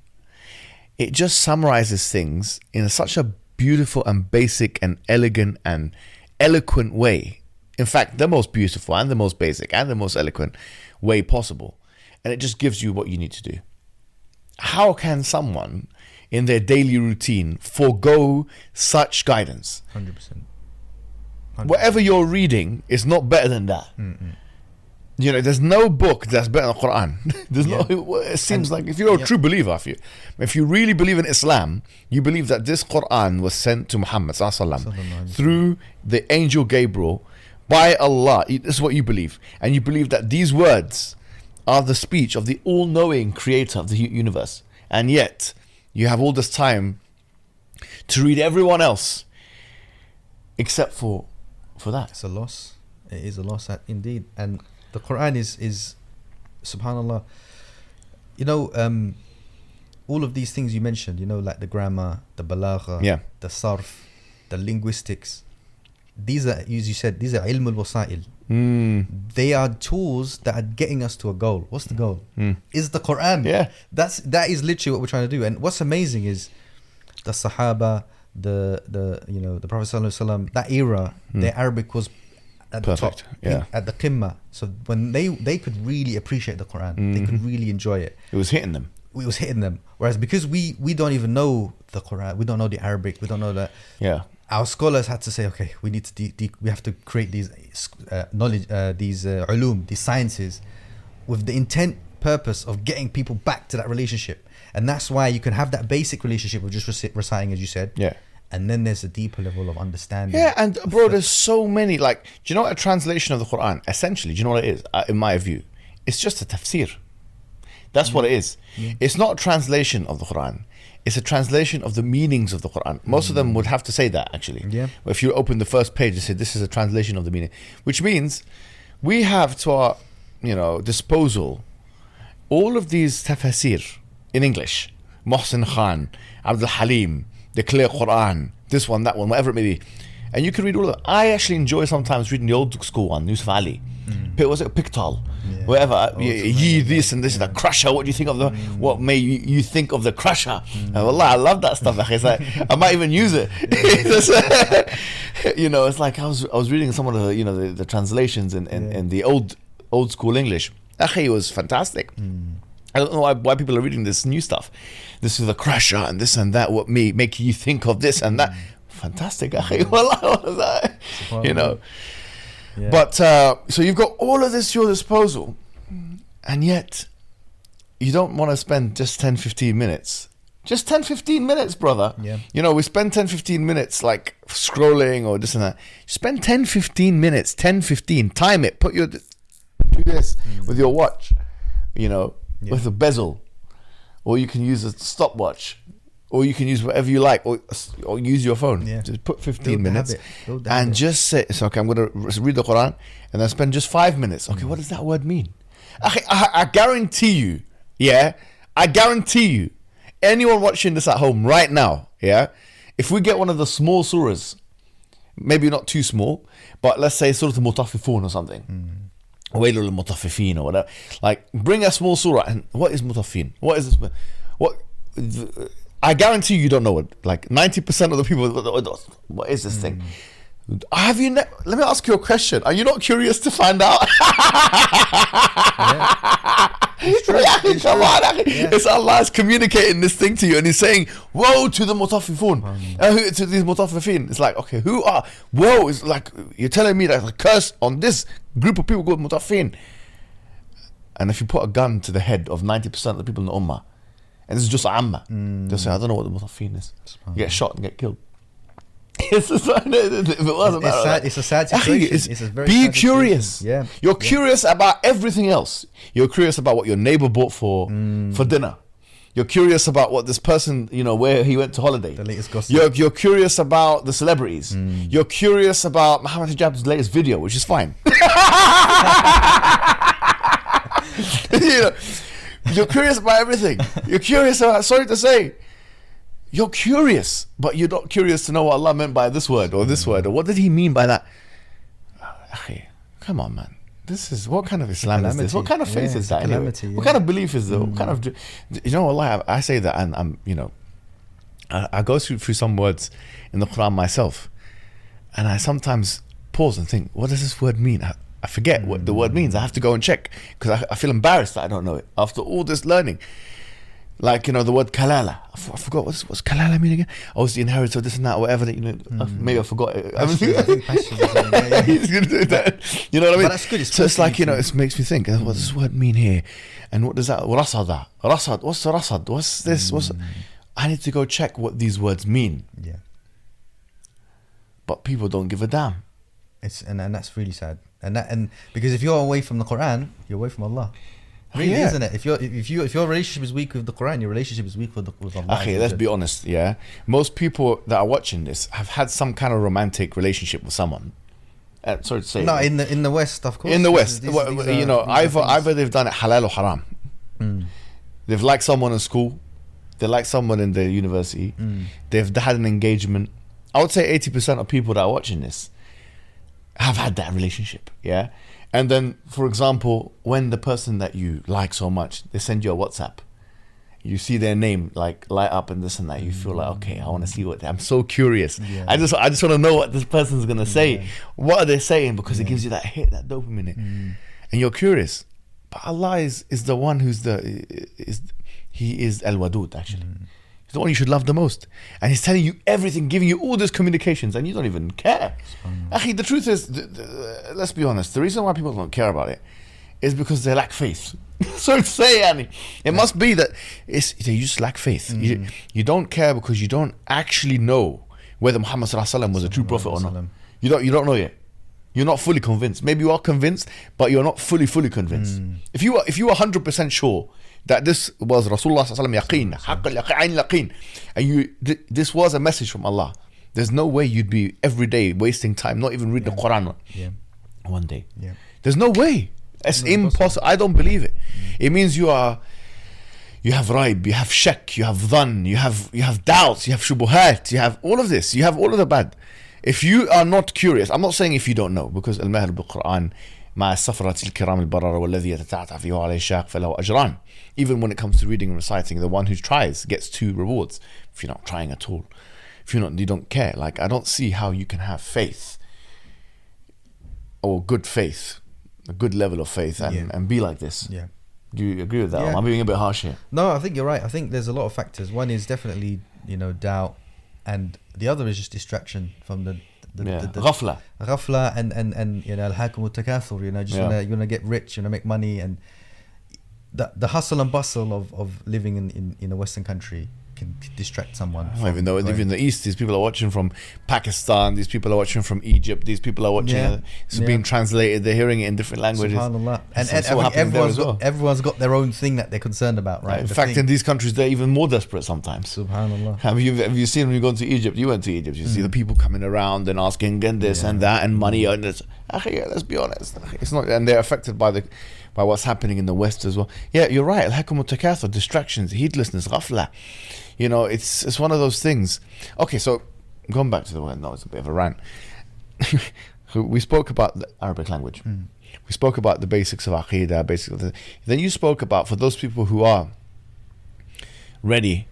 it just summarizes things in such a beautiful and basic and elegant and eloquent way. In fact, the most beautiful and the most basic and the most eloquent way possible. And it just gives you what you need to do. How can someone in their daily routine forego such guidance? 100%. Whatever you're reading is not better than that. There's no book that's better than the Quran. It seems like if you're a true believer, if you really believe in Islam, you believe that this Quran was sent to Muhammad through the angel Gabriel by Allah. This is what you believe. And you believe that these words are the speech of the all-knowing creator of the universe. And yet, you have all this time to read everyone else except for that. It's a loss. It is a loss, indeed. And the Quran is subhanallah, all of these things you mentioned, like the grammar, the balagha, the sarf, the linguistics, these are, as you said, these are ilm al-wasa'il. They are tools that are getting us to a goal. What's the goal? Is the Quran. That is literally what we're trying to do. And what's amazing is the Sahaba, the Prophet ﷺ, that era, their Arabic was at perfect. The top, at the qimma. So when they could really appreciate the Quran, they could really enjoy it. It was hitting them. Whereas because we don't even know the Quran, we don't know the Arabic, we don't know that. Our scholars had to say, okay, we need to we have to create these knowledge, these ulum, these sciences, with the intent purpose of getting people back to that relationship. And that's why you can have that basic relationship of just reciting, as you said. And then there's a deeper level of understanding. Yeah, and bro, there's so many. Like, do you know what a translation of the Qur'an, essentially, do you know what it is? In my view, it's just a tafsir. That's what it is. It's not a translation of the Qur'an. It's a translation of the meanings of the Qur'an. Most of them would have to say that, actually. Yeah. If you open the first page, they say this is a translation of the meaning, which means we have to our, disposal all of these tafsir in English. Mohsin Khan, Abdul Halim, the Clear Qur'an, this one, that one, whatever it may be. And you can read all of them. I actually enjoy sometimes reading the old school one, Yusuf Ali. Was it Pictal? Yeah. Whatever. This and this, the Crusher. What do you think of the? What may you think of the Crusher? Wallah, I love that stuff. It's like I might even use it. It's like I was reading some of the the translations in the old school English. It was fantastic. I don't know why people are reading this new stuff. This is the Crusher and this and that. What may make you think of this and that? Fantastic. Wallah, Yeah. But so you've got all of this at your disposal, and yet you don't want to spend just 10-15 minutes. Just 10-15 minutes, brother. Yeah. We spend 10-15 minutes like scrolling or this and that. Spend 10-15 minutes, 10-15, time it, do this with your watch, with a bezel, or you can use a stopwatch, or you can use whatever you like, or use your phone. Yeah. Just put 15 minutes and just say, okay, I'm going to read the Quran and then spend just 5 minutes. Okay, what does that word mean? I guarantee you, I guarantee you, anyone watching this at home right now, if we get one of the small surahs, maybe not too small, but let's say Surah Al-Mutaffifun or something, Wailul al-Mutaffifin or whatever, like bring a small surah, and what is Mutaffifin? What is this? I guarantee you don't know it. Like 90% of the people, what is this thing? Let me ask you a question. Are you not curious to find out? It's true. Come on, it's Allah communicating this thing to you, and He's saying, "Woe to the mutaffifun, to these mutaffifin." It's like, okay, who are? Woe! It's like you're telling me that a curse on this group of people called mutaffifin. And if you put a gun to the head of 90% of the people in the ummah, and this is just amma, they'll say, I don't know what the mutaffifin is. You get shot and get killed. It's a sad situation. Be curious. Yeah. You're curious about everything else. You're curious about what your neighbor bought for dinner. You're curious about what this person, where he went to holiday. The latest gossip. You're curious about the celebrities. You're curious about Mohammed Hijab's latest video, which is fine. You're curious about everything. You're curious about, sorry to say, you're curious, but you're not curious to know what Allah meant by this word or this word, or what did He mean by that? Come on, man. What kind of Islam is this? What kind of faith is that anyway? What kind of belief is that? What kind of, Allah, I say that, and I'm, I go through some words in the Quran myself, and I sometimes pause and think, what does this word mean? I forget what the word means. I have to go and check because I feel embarrassed that I don't know it after all this learning. Like, the word kalala. I forgot what's kalala mean again? Oh, it's the inheritance of this and that, or whatever. Maybe I forgot it. He's going to do that. You know what I mean? But that's good. So it's like, it makes me think, what does this word mean here? And what does that, rasada? Rasad, what's the rasad? What's this? I need to go check what these words mean. Yeah. But people don't give a damn. And that's really sad. And because if you're away from the Quran, you're away from Allah. Really, isn't it? If your relationship is weak with the Quran, your relationship is weak with Allah. Okay, let's be honest. Most people that are watching this have had some kind of romantic relationship with someone. Sorry to say. No, in the West, of course. In the West, either they've done it halal or haram. They've liked someone in school. They like someone in the university. They've had an engagement. I would say 80% of people that are watching this have had that relationship. And then, for example, when the person that you like so much, they send you a WhatsApp, you see their name like light up and this and that, you feel like, okay, I want to see I'm so curious. I just want to know what this person's going to say. What are they saying? Because it gives you that hit, that dopamine hit. And you're curious. But Allah is the one who's He is Al-Wadud, actually. He's the one you should love the most. And He's telling you everything, giving you all these communications, and you don't even care. Actually, the truth is, let's be honest, the reason why people don't care about it is because they lack faith. So to say, Annie, it must be that you just lack faith. You don't care because you don't actually know whether Muhammad was a true prophet or not. You don't know yet. You're not fully convinced. Maybe you are convinced, but you're not fully convinced. If you were 100% sure that this was Rasulullah yaqeen, haqq al yaqeen, and this was a message from Allah, there's no way you'd be every day wasting time, not even reading the Qur'an one day. There's no way. It's impossible. I don't believe it. It means you have raib, you have shak, you have dhan, you have doubts, you have shubuhat, you have all of this, you have all of the bad. If you are not curious, I'm not saying if you don't know, because al-mahr bil-Qur'an مع السفرة الكرام البررة والذي يتتعتع فيه عليه الشاق فله أجران. Even when it comes to reading and reciting, the one who tries gets 2 rewards. If you're not trying at all, if you don't care, like, I don't see how you can have faith or good faith, a good level of faith, and be like this. Do you agree with that? I'm being a bit harsh here. No, I think you're right. I think there's a lot of factors. One is definitely, doubt, and the other is just distraction from the ghafla and al-ḥakum just you want to get rich, you want to make money, and the hustle and bustle of living in a Western country can distract someone. Even though in the East, these people are watching from Pakistan, these people are watching from Egypt, these people are watching it's being translated, they're hearing it in different languages. SubhanAllah. And everyone's got their own thing that they're concerned about, right? In fact, in these countries, they're even more desperate sometimes. SubhanAllah. Have you seen when you go to Egypt? You went to Egypt, you see the people coming around and asking and this and that and money and this. Let's be honest, it's not, and they're affected by what's happening in the West as well. Yeah, you're right. Al-ḥakum al-takathur, distractions, heedlessness, ghafla. It's one of those things. Okay, so going back to the word, no, it's a bit of a rant. We spoke about the Arabic language. We spoke about the basics of Aqidah, basically. Then you spoke about, for those people who are ready,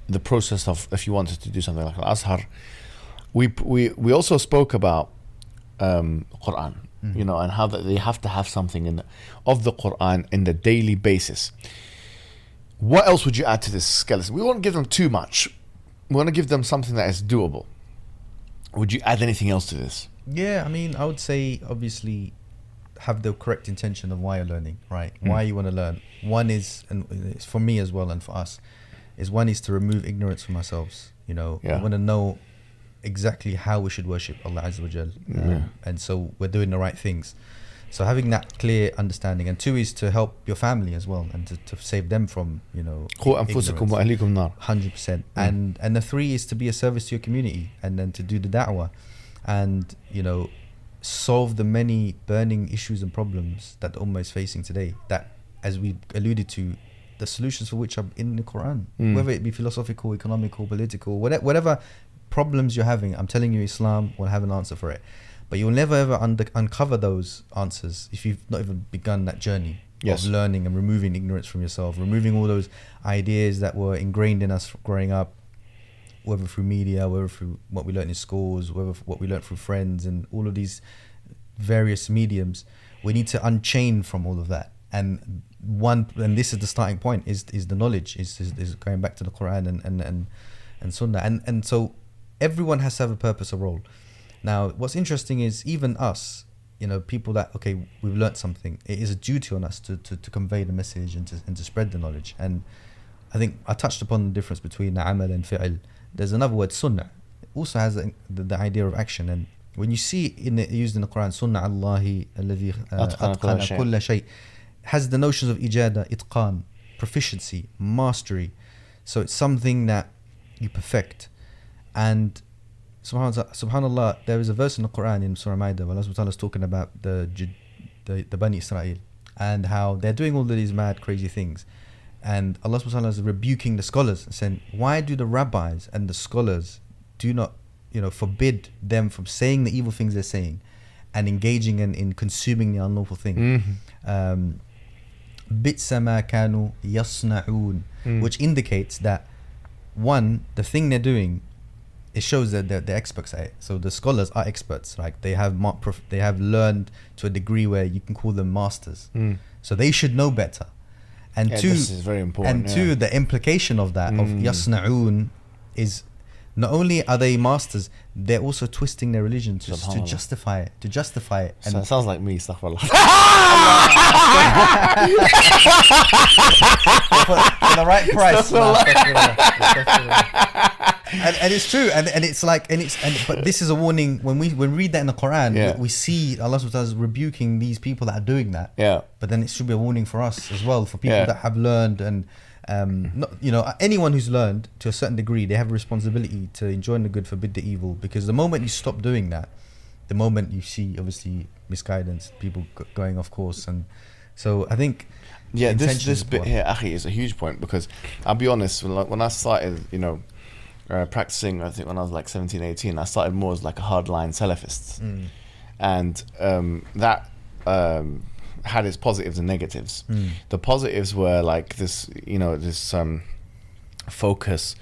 the process of, if you wanted to do something like Al-Azhar. We also spoke about Qur'an, and how that they have to have something of the Qur'an in the daily basis. What else would you add to this skeleton? We won't give them too much. We want to give them something that is doable. Would you add anything else to this? Yeah, I would say, obviously, have the correct intention of why you're learning, right? Why you want to learn. One is, and it's for me as well and for us, one is to remove ignorance from ourselves. We want to know exactly how we should worship Allah Azza wa Jal. And so we're doing the right things. So having that clear understanding, and 2 is to help your family as well, and to save them from ignorance. 100%. And the 3 is to be a service to your community, and then to do the da'wah, and solve the many burning issues and problems that the ummah is facing today, that, as we alluded to, the solutions for which are in the Qur'an, whether it be philosophical, economical, political, whatever problems you're having. I'm telling you, Islam will have an answer for it. But you'll never ever uncover those answers if you've not even begun that journey of learning and removing ignorance from yourself, removing all those ideas that were ingrained in us growing up, whether through media, whether through what we learned in schools, whether what we learned through friends, and all of these various mediums. We need to unchain from all of that. And this is the starting point, is the knowledge, is going back to the Qur'an and Sunnah. And so everyone has to have a purpose, a role. Now, what's interesting is, even us, people that, we've learnt something, it is a duty on us to convey the message and to spread the knowledge. And I think I touched upon the difference between amal and fi'l. There's another word, sunnah. It also has the idea of action. And when you see used in the Quran, sunnah Allahi alladhi atqana kulla shay, has the notions of ijada, itqan, proficiency, mastery. So it's something that you perfect. And subhanallah, there is a verse in the Qur'an in Surah Ma'idah where Allah subhanahu wa ta'ala is talking about the Bani Israel and how they're doing all of these mad, crazy things. And Allah subhanahu wa ta'ala is rebuking the scholars and saying, why do the rabbis and the scholars do not, forbid them from saying the evil things they're saying and engaging in consuming the unlawful thing? بِئْسَ مَا كَانُوا يَصْنَعُونَ, which indicates that, one, the thing they're doing, it shows that they're experts at it. So the scholars are experts, right? They have learned to a degree where you can call them masters. So they should know better. And this is very important. And the implication of that, of yasna'un, is not only are they masters, they're also twisting their religion to justify it. And so it sounds like me, astaghfirullah. For the right price. and it's true, and it's like, but this is a warning when we read that in the Quran. We see Allah subhanahu wa ta'ala rebuking these people that are doing that. But then it should be a warning for us as well, for people that have learned, and anyone who's learned to a certain degree, they have a responsibility to enjoin the good, forbid the evil, because the moment you stop doing that, the moment you see obviously misguidance, people going off course. And so I think this bit here, Akhi, is a huge point, because I'll be honest, when I started practicing, I think when I was like 17, 18, I started more as like a hardline Salafist, and that had its positives and negatives. The positives were like this, this focus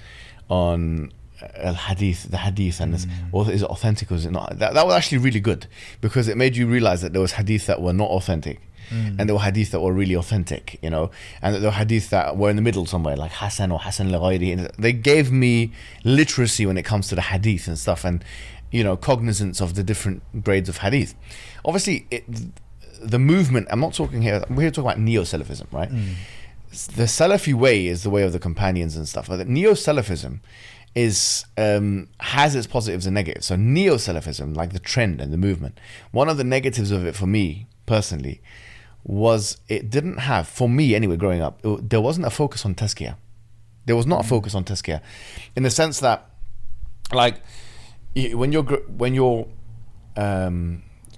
on the hadith, and this, is it authentic or is it not? That was actually really good, because it made you realize that there was hadith that were not authentic, and there were hadith that were really authentic, and that there were hadith that were in the middle somewhere, like Hasan or Hasan 𝙗𝙤𝙤𝙗𝙪𝙞𝙀. They gave me literacy when it comes to the hadith and stuff, and cognizance of the different grades of hadith. Obviously, the movement, I'm not talking here, we're here talking about neo-Salafism, right? The Salafi way is the way of the companions and stuff. But neo-Salafism has its positives and negatives. So neo-Salafism, like the trend and the movement, one of the negatives of it for me personally was it didn't have, for me anyway, growing up, there wasn't a focus on tazkiyah. There was not a focus on tazkiyah, in the sense that, like, when you're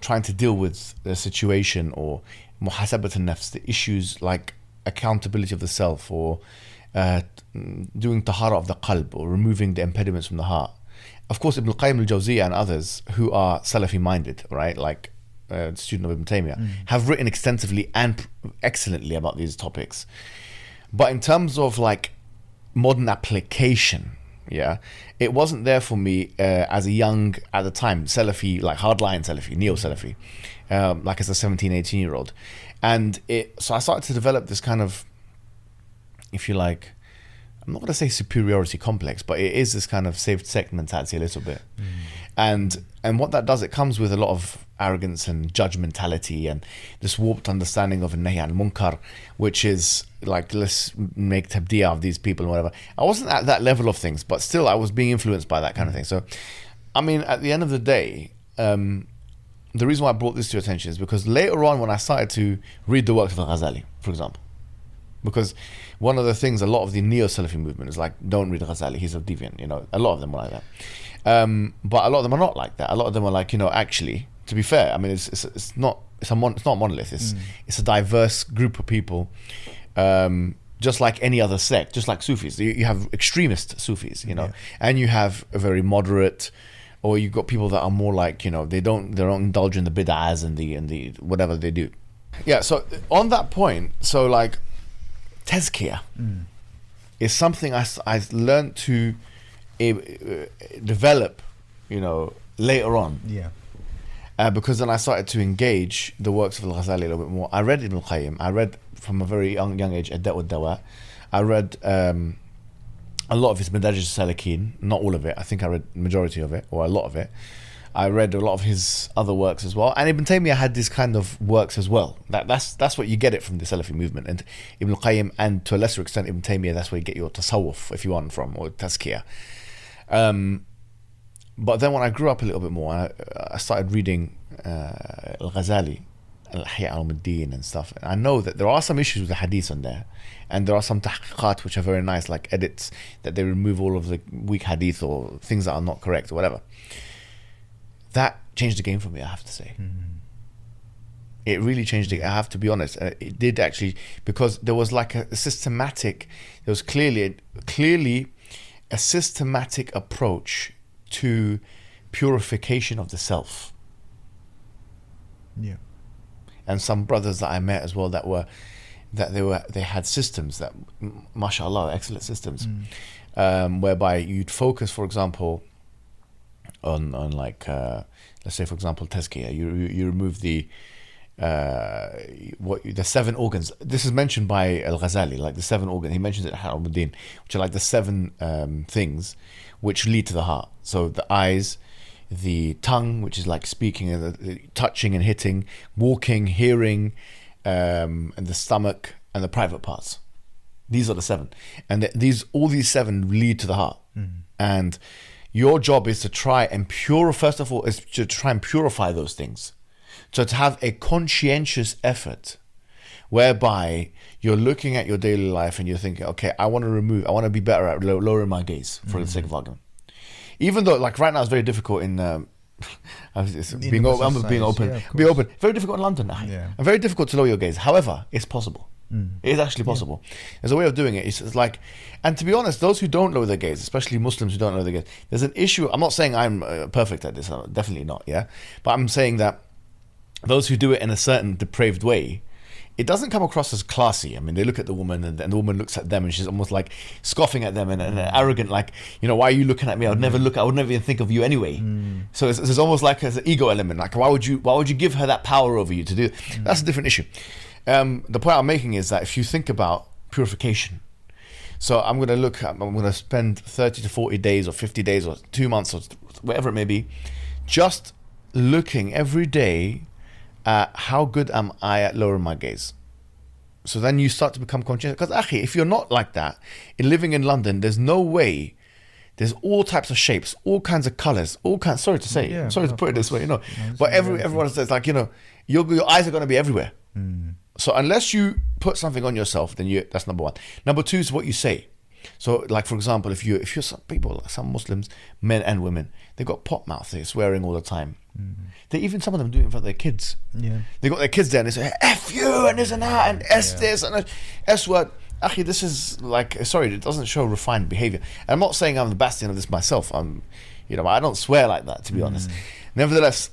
trying to deal with the situation, or muhasabat al-nafs, the issues like accountability of the self, or doing tahara of the qalb, or removing the impediments from the heart. Of course, 𝙗𝙗𝙘𝙀 and others who are Salafi minded, right, like student of Ibn Taymiyyah, have written extensively and excellently about these topics. But in terms of like modern application, it wasn't there for me as a young, at the time, Salafi, like hardline Salafi, neo-Salafi, like as a 17, 18-year-old. And so I started to develop this kind of, if you like, I'm not going to say superiority complex, but it is this kind of saved sect mentality a little bit. And what that does, it comes with a lot of arrogance and judgmentality, and this warped understanding of nahy anil munkar, which is like, let's make tabdi'ah of these people and whatever. I wasn't at that level of things, but still I was being influenced by that kind of thing. So, I mean, at the end of the day, the reason why I brought this to your attention is because later on, when I started to read the works of Al-Ghazali, for example, because one of the things, a lot of the neo-Salafi movement is like, don't read Ghazali, he's a deviant, a lot of them are like that. But a lot of them are not like that. A lot of them are like, actually, to be fair, I mean, it's not a monolith. It's a diverse group of people, just like any other sect, just like Sufis. You have extremist Sufis, and you have a very moderate, or you've got people that are more like, they don't indulge in the bid'ahs and the whatever they do. Yeah. So on that point, so like tazkiyah is something I learned to develop, later on. Because then I started to engage the works of Al-Ghazali a little bit more. I read Ibn al-Qayyim. I read from a very young age 𝙤𝙤𝙀𝙀. I read a lot of his Madarij al-Salikin, not all of it. I think I read the majority of it, or a lot of it. I read a lot of his other works as well. And Ibn Taymiyyah had this kind of works as well. That's what you get it from the Salafi movement. And Ibn al-Qayyim, and to a lesser extent Ibn Taymiyyah, that's where you get your tasawwuf, if you want, from, or tazkiyah. But then when I grew up a little bit more, I started reading Al-Ghazali, 𝙗𝙪𝙞𝙀 and stuff. And I know that there are some issues with the hadith on there, and there are some tahqiqat which are very nice, like edits that they remove all of the weak hadith or things that are not correct or whatever. That changed the game for me, I have to say. It really changed it, I have to be honest. It did actually, because there was like a systematic, there was clearly a systematic approach to purification of the self. And some brothers that I met as well they had systems that, mashallah, excellent systems, whereby you'd focus, for example, on like let's say, for example, tazkiyah. You remove the 7 organs. This is mentioned by Al-Ghazali, like the 7 organs. He mentions it at 𝙤𝙤𝙀𝙀, which are like the 7 things which lead to the heart. So the eyes, the tongue, which is like speaking, and the touching and hitting, walking, hearing, and the stomach, and the private parts. These are the 7, and all these 7 lead to the heart. And your job is to try and first of all, is to try and purify those things. So to have a conscientious effort whereby you're looking at your daily life and you're thinking, okay, I want to be better at lowering my gaze, for the sake of argument. Even though, like right now, it's very difficult in being open. Very difficult in London. And very difficult to lower your gaze. However, it's possible. It is actually possible. There's a way of doing it. It's like, and to be honest, those who don't lower their gaze, especially Muslims who don't lower their gaze, there's an issue. I'm not saying I'm perfect at this. I'm definitely not. Yeah, but I'm saying that those who do it in a certain depraved way, it doesn't come across as classy. I mean, they look at the woman and the woman looks at them and she's almost like scoffing at them and arrogant, like, you know, why are you looking at me? I would never even think of you anyway. So it's almost like an ego element. Like, why would you give her that power over you to do? That's a different issue. The point I'm making is that if you think about purification, so I'm going to spend 30 to 40 days or 50 days or 2 months or whatever it may be, just looking every day how good am I at lowering my gaze. So then you start to become conscious. Because actually, if you're not like that, in living in London, there's no way. There's all types of shapes, all kinds of colors, sorry to say, sorry to put it this way, you know. But everyone says, like, you know, your eyes are going to be everywhere. So unless you put something on yourself, then that's number one. Number two is what you say. So, like, for example, if you're some Muslims, men and women, they've got pot mouth, they're swearing all the time. Some of them do it in front of their kids. They got their kids there and they say, F you and this and that and S this and S word. Actually, this is like, sorry, it doesn't show refined behavior. And I'm not saying I'm the bastion of this myself. I don't swear like that, to be honest. Nevertheless,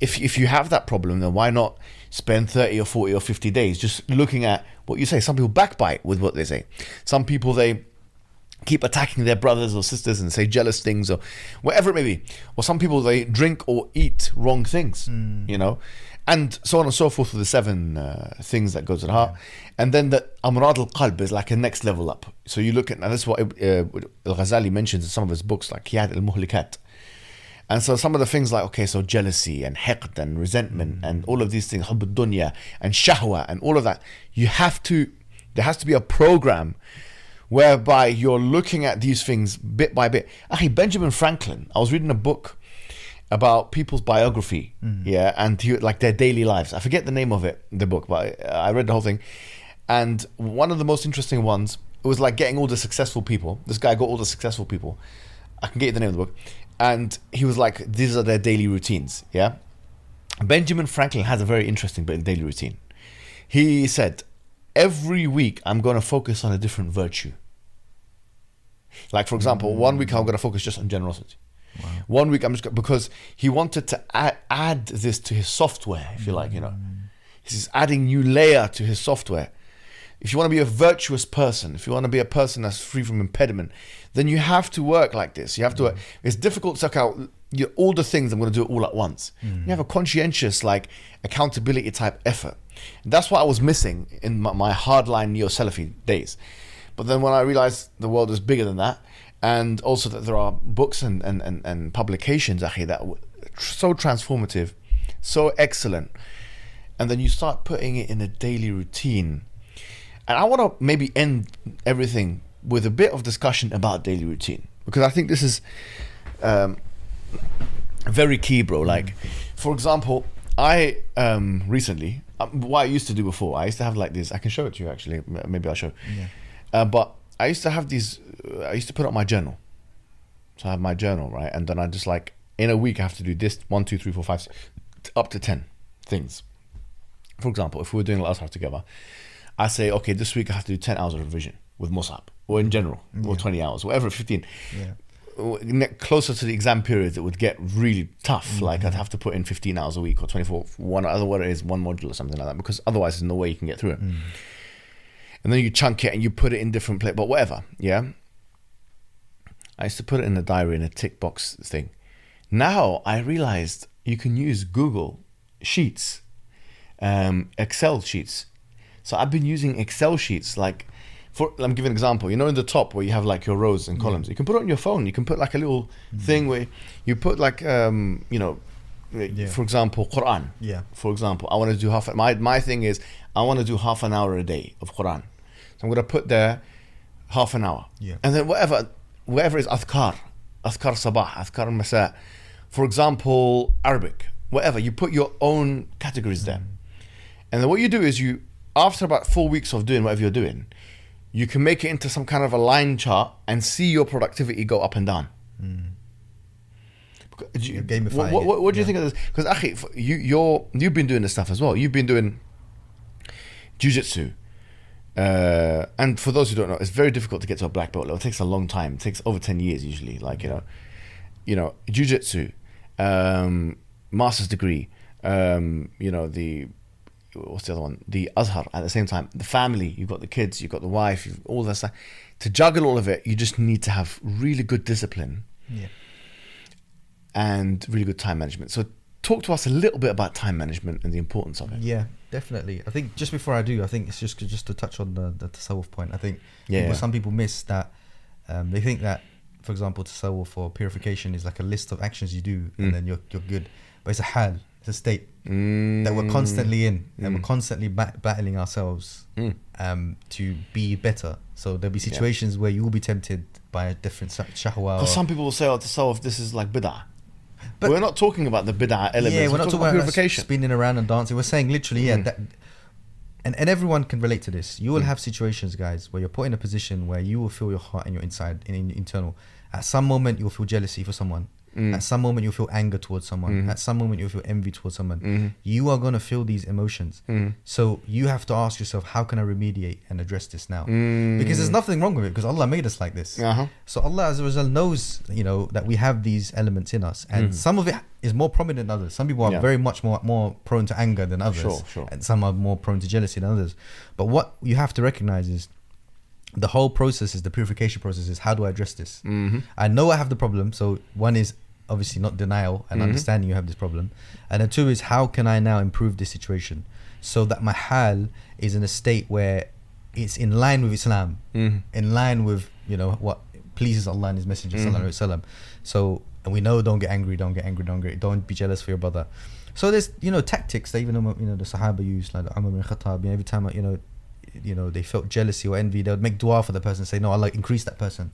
if you have that problem, then why not spend 30 or 40 or 50 days just looking at what you say? Some people backbite with what they say. Some people, they keep attacking their brothers or sisters and say jealous things or whatever it may be. Or some people, they drink or eat wrong things, you know, and so on and so forth with the 7 things that go to the heart. And then the amrad al-qalb is like a next level up. So you look at, and that's what Al-Ghazali mentions in some of his books, like 𝙗𝙪𝙞𝙀. And so some of the things like, okay, so jealousy and hiqd and resentment and all of these things, hubb al-dunya and shahwa and all of that, there has to be a program whereby you're looking at these things bit by bit. Actually, Benjamin Franklin, I was reading a book about people's biography, and like their daily lives. I forget the name of it, the book, but I read the whole thing. And one of the most interesting ones, it was like getting all the successful people. This guy got all the successful people. I can get you the name of the book. And he was like, these are their daily routines, yeah? Benjamin Franklin has a very interesting daily routine. He said, every week I'm going to focus on a different virtue. Like, for example, 1 week I'm going to focus just on generosity. Wow. 1 week because he wanted to add this to his software, if you like, you know. He's adding new layer to his software. If you want to be a virtuous person, if you want to be a person that's free from impediment, then you have to work like this. You have to work. It's difficult to suck out all the things I'm going to do it all at once. You have a conscientious, like, accountability type effort. And that's what I was missing in my hardline neo-Salafi days. But then when I realized the world is bigger than that, and also that there are books and publications that were so transformative, so excellent, and then you start putting it in a daily routine. And I want to maybe end everything with a bit of discussion about daily routine, because I think this is very key, bro. Like, for example, I recently, what I used to do before, I used to have like this, I can show it to you actually, maybe I'll show. But I used to have these, I used to put up my journal. So I have my journal, right? And then I just, like, in a week I have to do this, 1, 2, 3, 4, 5, 6, up to 10 things. For example, if we were doing Al-Azhar together, I say, okay, this week I have to do 10 hours of revision with Musab, or in general, or 20 hours, whatever, 15. Closer to the exam periods, it would get really tough. Like, I'd have to put in 15 hours a week or 24, one module or something like that, because otherwise there's no way you can get through it. And then you chunk it and you put it in different places, but whatever, yeah? I used to put it in a diary, in a tick box thing. Now I realized you can use Google Sheets, Excel sheets. So I've been using Excel sheets, like, I'm giving an example. You know, in the top where you have like your rows and columns, you can put it on your phone. You can put like a little thing where you put like, you know, for example, Qur'an. For example, I want to do my thing is I want to do half an hour a day of Qur'an. So I'm going to put there half an hour. And then whatever, whatever it is, adhkar sabah, adhkar masa. For example, Arabic, whatever. You put your own categories there. And then what you do is you, after about 4 weeks of doing whatever you're doing, you can make it into some kind of a line chart and see your productivity go up and down. What do you think of this? Because Akhi, you've been doing this stuff as well. You've been doing jiu-jitsu. And for those who don't know, it's very difficult to get to a black belt level. It takes a long time. It takes over 10 years usually. Like, you know, jiu-jitsu, master's degree, what's the other one? The Azhar at the same time. The family, you've got the kids, you've got the wife, all that stuff. To juggle all of it, you just need to have really good discipline. Yeah. And really good time management. So talk to us a little bit about time management and the importance of it. Yeah, definitely. I think just before I do, I think it's just to touch on the tasawwuf point. I think some people miss that. They think that, for example, tasawwuf or purification is like a list of actions you do and then you're good. But it's a hal, it's a state that we're constantly in, and we're constantly battling ourselves to be better. So there'll be situations where you will be tempted by a different shahwa. Because some people will say, tasawwuf, this is like bid'ah. But we're not talking about the bid'ah elements. Yeah, we're not talking about purification. Spinning around and dancing. We're saying literally, that, and everyone can relate to this. You will have situations, guys, where you're put in a position where you will feel your heart and your inside, in internal. At some moment, you'll feel jealousy for someone. At some moment, you'll feel anger towards someone. At some moment, you'll feel envy towards someone. You are going to feel these emotions. So you have to ask yourself, how can I remediate and address this now? Because there's nothing wrong with it, because Allah made us like this. So Allah Azza wa Jal knows, that we have these elements in us, and some of it is more prominent than others. Some people are very much more prone to anger than others, and some are more prone to jealousy than others. But what you have to recognize is the whole process is the purification process is, how do I address this? I know I have the problem. So one is obviously not denial and understanding you have this problem. And then two is, how can I now improve this situation so that my hal is in a state where it's in line with Islam, in line with, what pleases Allah and His Messenger sallallahu alaihi wasallam. So, and we know, don't get angry, don't be jealous for your brother. So there's, tactics that even, the Sahaba used, like Umar bin Khattab, every time, they felt jealousy or envy, they would make dua for the person, say, no, Allah, increase that person.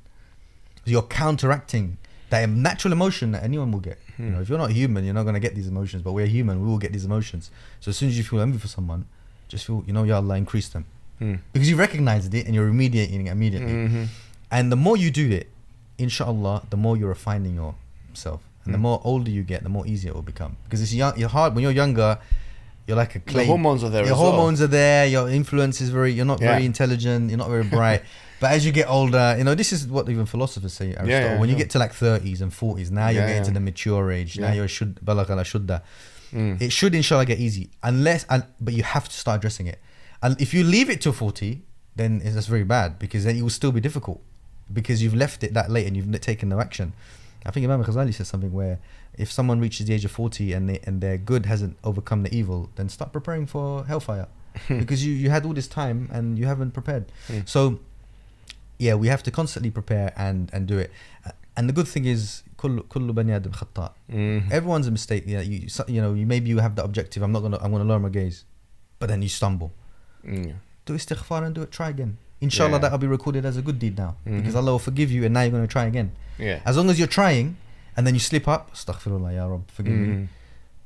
So you're counteracting that natural emotion that anyone will get. If you're not human, you're not going to get these emotions, but we're human, we will get these emotions. So as soon as you feel envy for someone, just feel, Ya Allah, increase them. Because you recognized it and you're remediating it immediately. And the more you do it, inshallah, the more you're refining yourself. And the more older you get, the more easier it will become. Because it's you're hard, when you're younger, you're like a clay. The hormones are there. Your hormones are there. Your influence is you're not very intelligent. You're not very bright. But as you get older, this is what even philosophers say. Aristotle, when you get to like 30s and 40s, now you're getting to the mature age. Now you're balagh ala shudda. It should inshallah get easy, but you have to start addressing it. And if you leave it till 40, then that's very bad, because then it will still be difficult, because you've left it that late and you've taken no action. I think Imam Ghazali says something where if someone reaches the age of 40 and their good hasn't overcome the evil, then start preparing for hellfire, because you had all this time and you haven't prepared. So we have to constantly prepare and do it. And the good thing is, kullu bani adam khata'. Everyone's a mistake. Maybe you have the objective, I'm gonna lower my gaze, but then you stumble. Do istighfar and do it. Try again. Inshallah, that'll be recorded as a good deed now, because Allah will forgive you, and now you're going to try again. As long as you're trying and then you slip up, astaghfirullah ya Rabb, forgive me.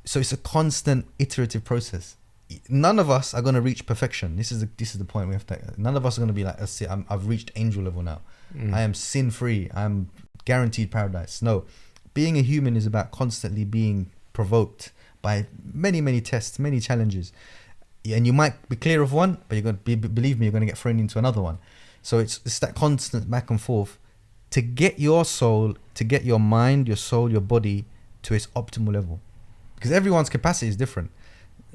So it's a constant iterative process. None of us are going to reach perfection. This is the point we have to. None of us are going to be like, I've reached angel level now. I am sin free. I'm guaranteed paradise. No, being a human is about constantly being provoked by many tests, many challenges. And you might be clear of one, but you're going to believe me, you're going to get thrown into another one. So it's that constant back and forth to get your soul, to get your mind, your soul, your body to its optimal level. Because everyone's capacity is different.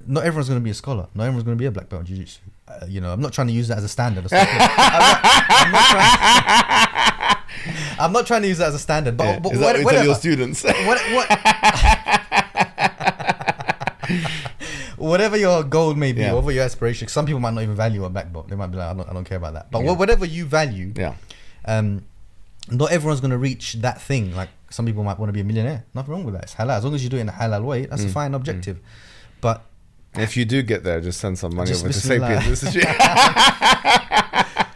Not everyone's going to be a scholar. Not everyone's going to be a black belt in jiu-jitsu. I'm not trying to use that as a standard. I'm not trying to use that as a standard. But, but is that what you tell your students? Whatever your goal may be, whatever your aspiration. Some people might not even value a black belt. They might be like, I don't care about that. But whatever you value, not everyone's going to reach that thing. Like some people might want to be a millionaire. Nothing wrong with that. It's halal. As long as you do it in a halal way, that's a fine objective. But if you do get there, just send some money over to Sapien.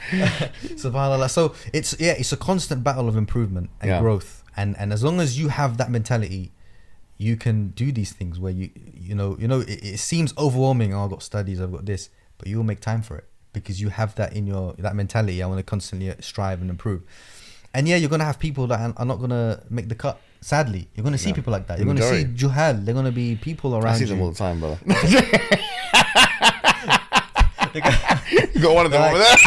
Subhanallah. So it's a constant battle of improvement and growth. And as long as you have that mentality, you can do these things where you know it seems overwhelming. Oh, I've got studies, I've got this, but you'll make time for it because you have that in that mentality. I want to constantly strive and improve. And you're gonna have people that are not gonna make the cut. Sadly, you're gonna see people like that. You're gonna see juhal. They're gonna be people around you. I see them all the time, brother. You got one of them over there.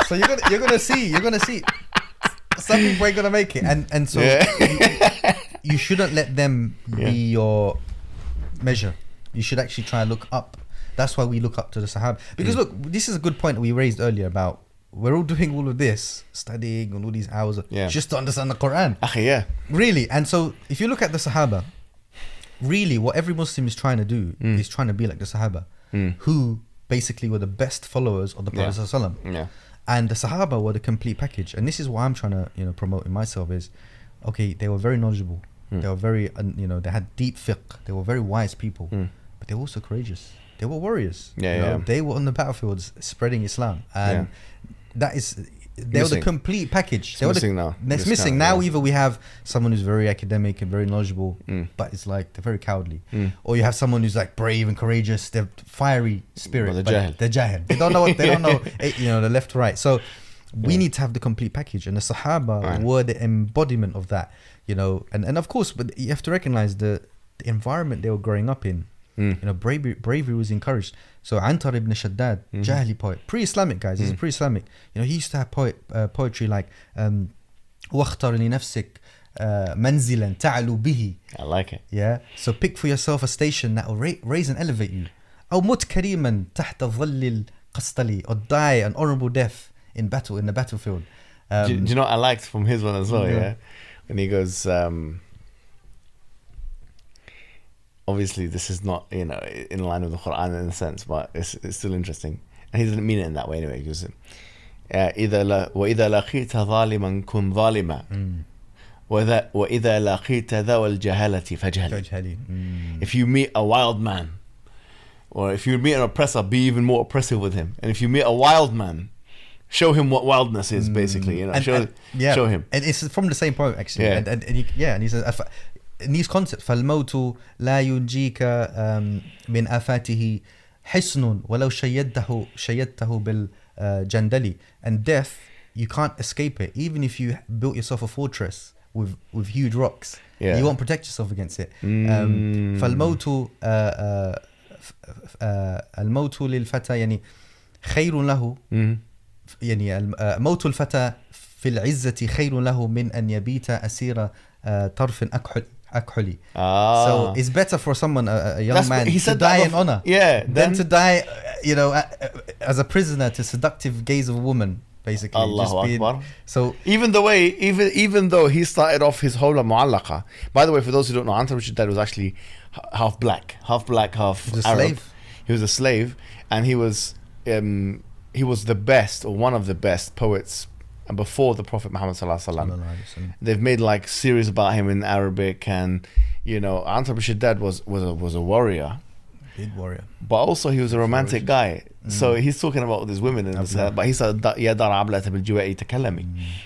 So you're gonna see. Some people ain't gonna make it, and so you shouldn't let them be your measure. You should actually try and look up. That's why we look up to the Sahaba. Because look, this is a good point we raised earlier about we're all doing all of this, studying and all these hours just to understand the Qur'an. Really. And so if you look at the Sahaba, really what every Muslim is trying to do is trying to be like the Sahaba, who basically were the best followers of the Prophet ﷺ. And the Sahaba were the complete package. And this is what I'm trying to promote in myself is, okay, they were very knowledgeable. They were very, they had deep fiqh. They were very wise people, but they were also courageous. They were warriors. They were on the battlefields spreading Islam. And that is, they were the complete package. It's missing now. It's missing now. Either we have someone who's very academic and very knowledgeable, but it's like they're very cowardly, or you have someone who's like brave and courageous. They're fiery spirit, but they're jahil. They don't know what they don't know. The left to right. So we need to have the complete package, and the Sahaba were the embodiment of that. And of course, but you have to recognize the environment they were growing up in. Bravery was encouraged. So Antar ibn Shaddad, Jahili poet, pre-Islamic guys. This is pre-Islamic. He used to have poetry like وَاخْتَرْ لِنَفْسِكَ مَنْزِلًا تَعْلُو بِهِ. I like it. Yeah. So pick for yourself a station that will raise and elevate you. أو مُتْ كَرِيمًا تحت ظل القسطلي, or die an honorable death in the battlefield. Do you know what I liked from his one as well? When he goes, obviously this is not in line with the Qur'an in a sense, but it's still interesting, and he didn't mean it in that way anyway. He goes, وَإِذَا لَقِيتَ ظَالِمًا كُنْ ظَالِمًا وَإِذَا لَقِيتَ ذَوَ الْجَهَالَةِ فَاجْهَلِ. If you meet a wild man, or if you meet an oppressor, be even more oppressive with him. And if you meet a wild man, show him what wildness is, basically. Show him. And it's from the same poem actually. And he says, in these concepts, فالموت لا ينجيك من آفاته حصن ولو شيدته بالجندل. And death, you can't escape it, even if you built yourself a fortress with huge rocks. You won't protect yourself against it. فالموت الموت للفتى يعني خير له يعني موت الفتى في العزة خير له من أن يبيت أسير طرف أكحلي. So it's better for someone, a young man, to die in honor than to die as a prisoner to seductive gaze of a woman, basically. Allahu Akbar. So even though he started off his whole mu'allaqa. By the way, for those who don't know, Antar ibn Shaddad was actually half black, half Arab. Slave. He was a slave, and he was the best, or one of the best poets before the Prophet Muhammad sallallahu alaihi wasallam. They've made like series about him in Arabic, and Antar ibn Shaddad was a warrior, big warrior, but also he was a romantic guy. So he's talking about these women, and but he said يا دار عبلة بالجواء تكلمي.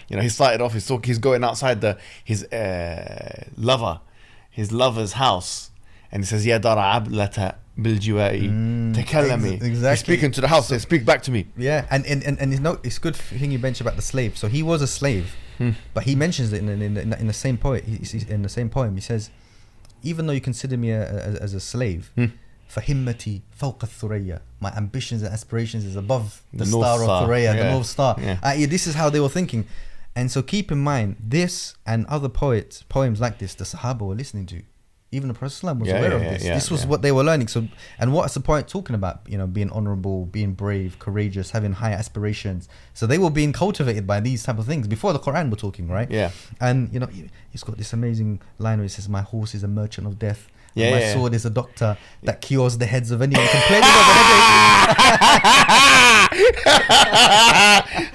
He started off he's going outside his lover's house, and he says يا دار عبلة بالجواء تكلمي. Exactly. He's speaking to the house. They speak back to me. Yeah, and it's good thing you mentioned about the slave. So he was a slave, but he mentions it in the same poem. In the same poem, he says, even though you consider me as a slave, فهمتي فوق الثريا, my ambitions and aspirations is above the star of Thuraya, the North Star. This is how they were thinking. And so keep in mind, this and other poems like this, the Sahaba were listening to. Even the Prophet ﷺ was aware of this. This was what they were learning. So, and what's the point talking about? Being honorable, being brave, courageous, having high aspirations. So they were being cultivated by these type of things before the Quran we're talking, right? Yeah. And he's got this amazing line where he says, "My horse is a merchant of death. My sword is a doctor that cures the heads of anyone complaining of a headache."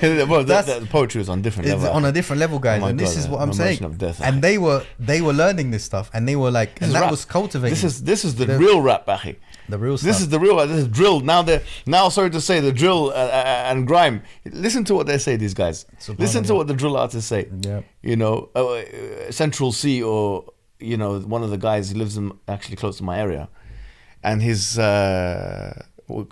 The poetry is on different level. On a different level, guys. And this is what I'm saying. And they were learning this stuff, and they were like, and that was cultivated. This is the real rap, Akhi. The real stuff. This is the real. This is drill. Now, sorry to say, the drill and grime. Listen to what they say, these guys. Listen to what the drill artists say. Yeah. You know, Central C, or you know, one of the guys, he lives actually close to my area, and his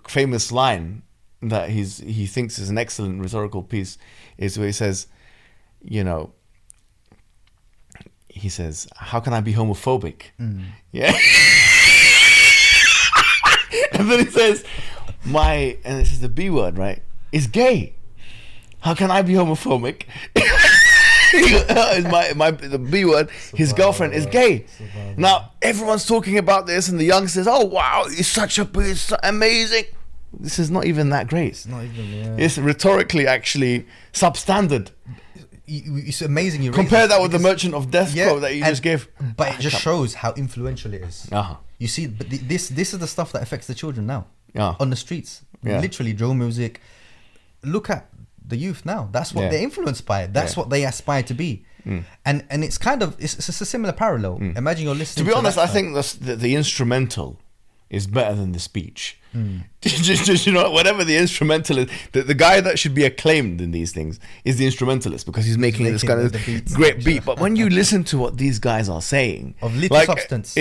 famous line that he thinks is an excellent rhetorical piece is where he says, you know, he says, "How can I be homophobic?" Yeah. And then he says, and this is the B word, right? Is gay. How can I be homophobic? The B word, his girlfriend is gay. Now everyone's talking about this, and the youngsters, oh wow, it's so amazing. This is not even that great. It's not even. Yeah. It's rhetorically actually substandard. It's amazing. You compare that with the Merchant of Death quote that you just gave. But it just shows how influential it is. You see, but this is the stuff that affects the children now. On the streets, literally drill music. Look at the youth now. That's what they're influenced by. That's what they aspire to be. And it's kind of it's a similar parallel. Imagine you're listening. To be honest, I think the instrumental is better than the speech. Just you know, whatever the instrumental is, the guy that should be acclaimed in these things is the instrumentalist, because he's making this kind of great beat. But when you listen to what these guys are saying, of little substance,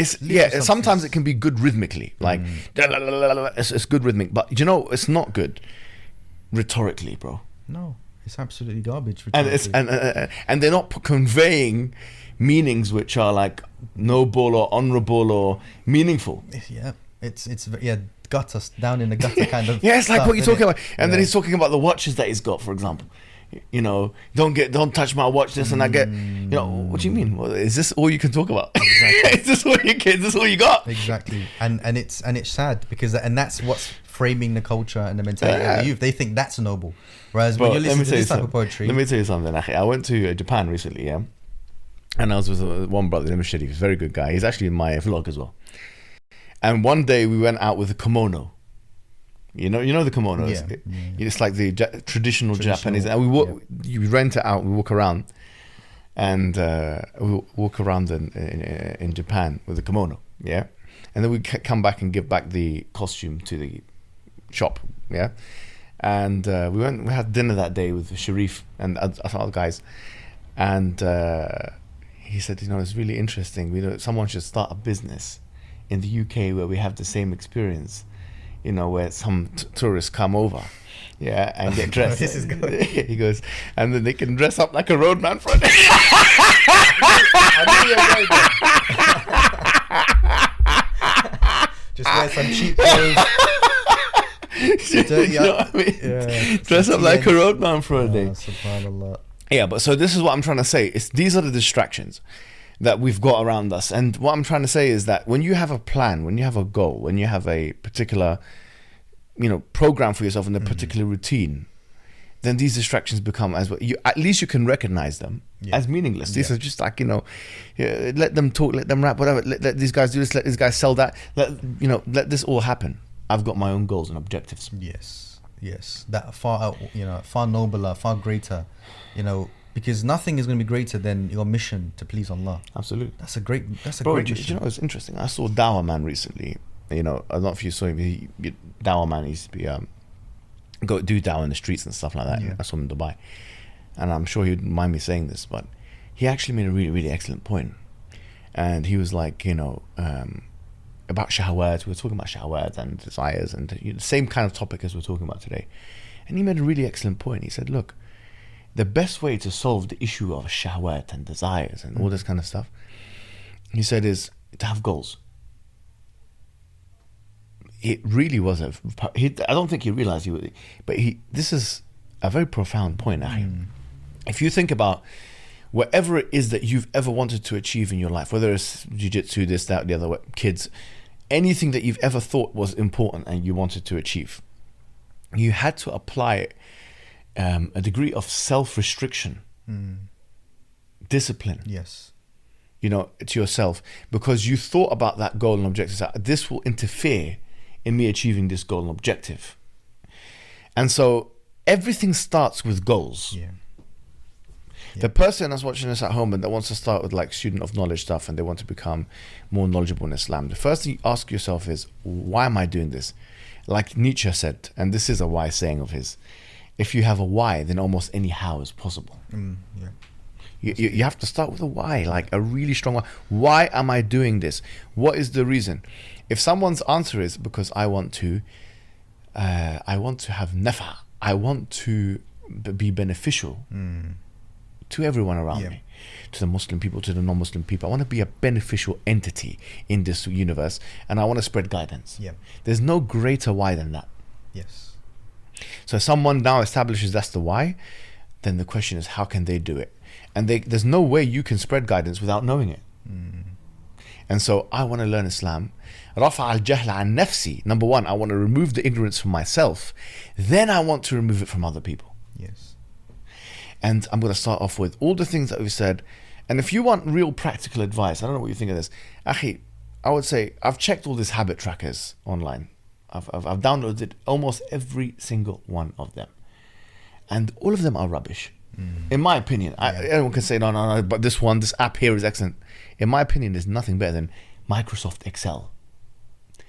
sometimes it can be good rhythmically, like it's good rhythmic, but you know, it's not good rhetorically, bro. No, it's absolutely garbage. And they're not conveying meanings which are like noble or honorable or meaningful. It's gutter, down in the gutter kind of. It's like what you're talking about. And then he's talking about the watches that he's got, for example. You know, don't touch my watch. This and I get. You know, what do you mean? Well, is this all you can talk about? Exactly. Is this all you got? Exactly. And it's sad because that's what's framing the culture and the mentality of the youth. They think that's noble, whereas when you're listening to this type of poetry. Let me tell you something. I went to Japan recently, and I was with one brother, Masjid. He's a very good guy. He's actually in my vlog as well. And one day we went out with a kimono. You know the kimono. It's like the traditional Japanese. And you rent it out. We walk around, and we walk around in Japan with the kimono. Yeah, and then we come back and give back the costume to the shop. Yeah, and we had dinner that day with Sharif and other guys, and he said, you know, it's really interesting. Someone should start a business in the UK where we have the same experience, you know, where some tourists come over, and get dressed. This is good. He goes, and then they can dress up like a roadman for a day. Just wear some cheap clothes. You know what I mean? Dress up like a roadman for a day. Subhanallah. Yeah, but so this is what I'm trying to say. These are the distractions that we've got around us. And what I'm trying to say is that when you have a plan, when you have a goal, when you have a particular, you know, program for yourself and a particular routine, then these distractions become at least you can recognize them as meaningless. These are just like, you know, let them talk, let them rap, whatever. Let these guys do this, let these guys sell that. Let this all happen. I've got my own goals and objectives. Yes. That far nobler, far greater, you know, because nothing is going to be greater than your mission to please Allah. Absolutely. That's a great mission. You know, it's interesting. I saw 𝙈𝙤𝙘𝙀 recently. You know, I don't know if you saw him. 𝙈𝙤𝙘𝙀 used to be go do dawah in the streets and stuff like that. I saw him in Dubai, and I'm sure he'd mind me saying this, but he actually made a really, really excellent point. And he was like, you know, about shahwat. We were talking about shahwat and desires, and the same kind of topic as we're talking about today. And he made a really excellent point. He said, look, the best way to solve the issue of shahwat and desires and all this kind of stuff, he said, is to have goals. It really was I don't think he realized this is a very profound point. If you think about whatever it is that you've ever wanted to achieve in your life, whether it's jiu-jitsu, this, that, the other, kids, anything that you've ever thought was important and you wanted to achieve, you had to apply a degree of self-restriction, discipline, you know, to yourself, because you thought about that goal and objective. This will interfere in me achieving this goal and objective. And so everything starts with goals. The person that's watching this at home and that wants to start with like student of knowledge stuff and they want to become more knowledgeable in Islam, the first thing you ask yourself is, why am I doing this? Like Nietzsche said, and this is a wise saying of his, if you have a why, then almost any how is possible. You have to start with a why, like a really strong why. Why am I doing this? What is the reason? If someone's answer is because I want to have nafa, I want to be beneficial to everyone around me, to the Muslim people, to the non-Muslim people. I want to be a beneficial entity in this universe, and I want to spread guidance. There's no greater why than that. So if someone now establishes that's the why, then the question is, how can they do it? And there's no way you can spread guidance without knowing it. And so I want to learn Islam. رفع الجهل عن نفسي. Number one, I want to remove the ignorance from myself. Then I want to remove it from other people. And I'm going to start off with all the things that we've said. And if you want real practical advice, I don't know what you think of this. Akhi, I would say I've checked all these habit trackers online. I've downloaded almost every single one of them. And all of them are rubbish. In my opinion. Everyone can say, no, but this app here is excellent. In my opinion, there's nothing better than Microsoft Excel.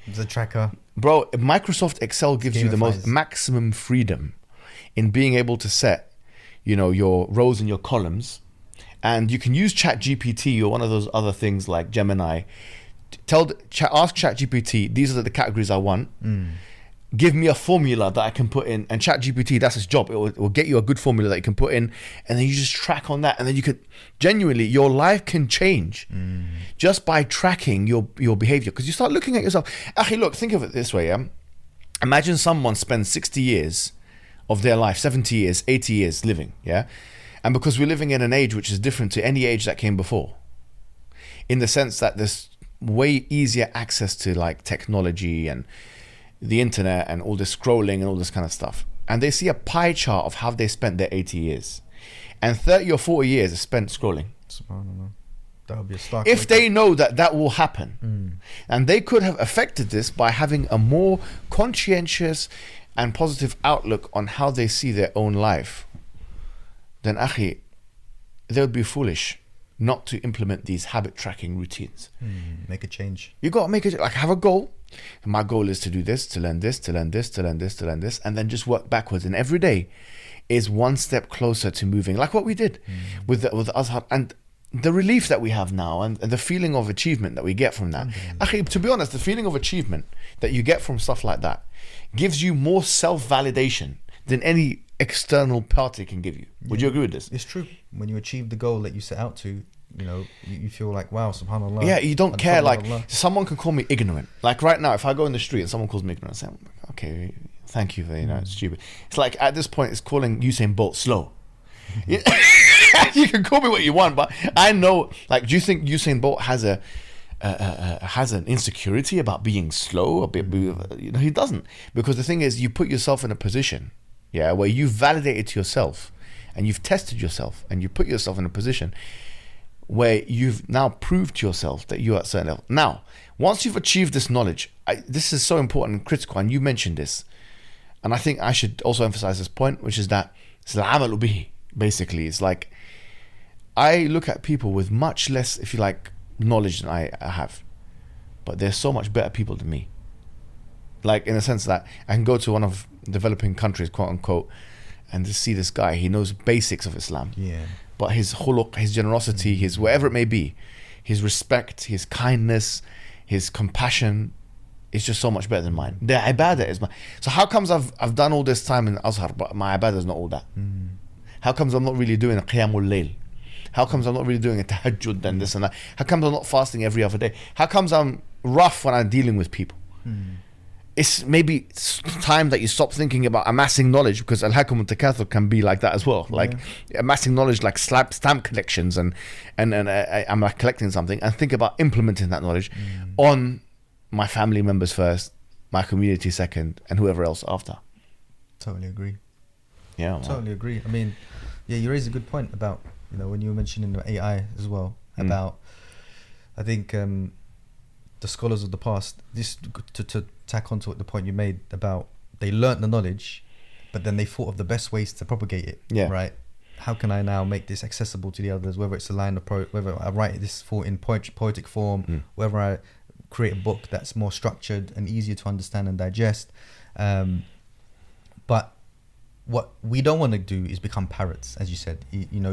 The tracker. Bro, Microsoft Excel gives you the most maximum freedom in being able to set, your rows and your columns. And you can use ChatGPT or one of those other things like Gemini. Ask ChatGPT, these are the categories I want. Give me a formula that I can put in, and ChatGPT, that's its job. It will get you a good formula that you can put in, and then you just track on that, and then you could genuinely, your life can change just by tracking your behavior. Because you start looking at yourself. Actually, look, think of it this way. Imagine someone spends 60 years of their life, 70 years, 80 years living, and because we're living in an age which is different to any age that came before, in the sense that there's way easier access to like technology and the internet and all this scrolling and all this kind of stuff, and they see a pie chart of how they spent their 80 years, and 30 or 40 years are spent scrolling. That would be a stark if they know that will happen, and they could have affected this by having a more conscientious and positive outlook on how they see their own life, then akhi, they would be foolish not to implement these habit tracking routines. Make a change. You got to make it, like, have a goal. My goal is to do this, to learn this, to learn this, to learn this, to learn this, and then just work backwards. And every day is one step closer to moving, like what we did with the Azhar, and the relief that we have now, and the feeling of achievement that we get from that. Akhi, to be honest, the feeling of achievement that you get from stuff like that gives you more self-validation than any external party can give you. Would you agree with this? It's true. When you achieve the goal that you set out to, you feel like, wow, subhanallah. Yeah, you don't care. Like, someone can call me ignorant. Like right now, if I go in the street and someone calls me ignorant, I say, okay, thank you for, it's stupid. It's like, at this point, it's calling Usain Bolt slow. You can call me what you want, but I know, like, do you think Usain Bolt has an insecurity about being slow? He doesn't. Because the thing is, you put yourself in a position, where you've validated to yourself and you've tested yourself and you put yourself in a position where you've now proved to yourself that you're at a certain level. Now, once you've achieved this knowledge, this is so important and critical, and you mentioned this, and I think I should also emphasize this point, which is that it's 𝙗𝙤𝙤𝙀 𝙤𝙤. Basically, it's like, I look at people with much less, if you like, knowledge than I have, but they're so much better people than me. Like, in the sense that I can go to one of developing countries, quote unquote, and just see this guy, he knows basics of Islam. But his khuluq, his generosity, his whatever it may be, his respect, his kindness, his compassion is just so much better than mine. The ibadah is mine. So how comes I've done all this time in Azhar, but my ibadah is not all that? How comes I'm not really doing a qiyamul layl? How comes I'm not really doing a tahajjud and this and that? How comes I'm not fasting every other day? How comes I'm rough when I'm dealing with people? It's maybe time that you stop thinking about amassing knowledge, because al-hakum al-takathur can be like that as well. Like amassing knowledge, like stamp collections, and I'm like collecting something, and think about implementing that knowledge on my family members first, my community second, and whoever else after. Totally agree. Yeah, totally agree. I mean, you raised a good point about, when you were mentioning AI as well, about, I think the scholars of the past, this to tack onto the point you made about, they learnt the knowledge, but then they thought of the best ways to propagate it. Right? how can I now make this accessible to the others, whether it's a line of whether I write this in poetic form, whether I create a book that's more structured and easier to understand and digest. But what we don't want to do is become parrots, as you said,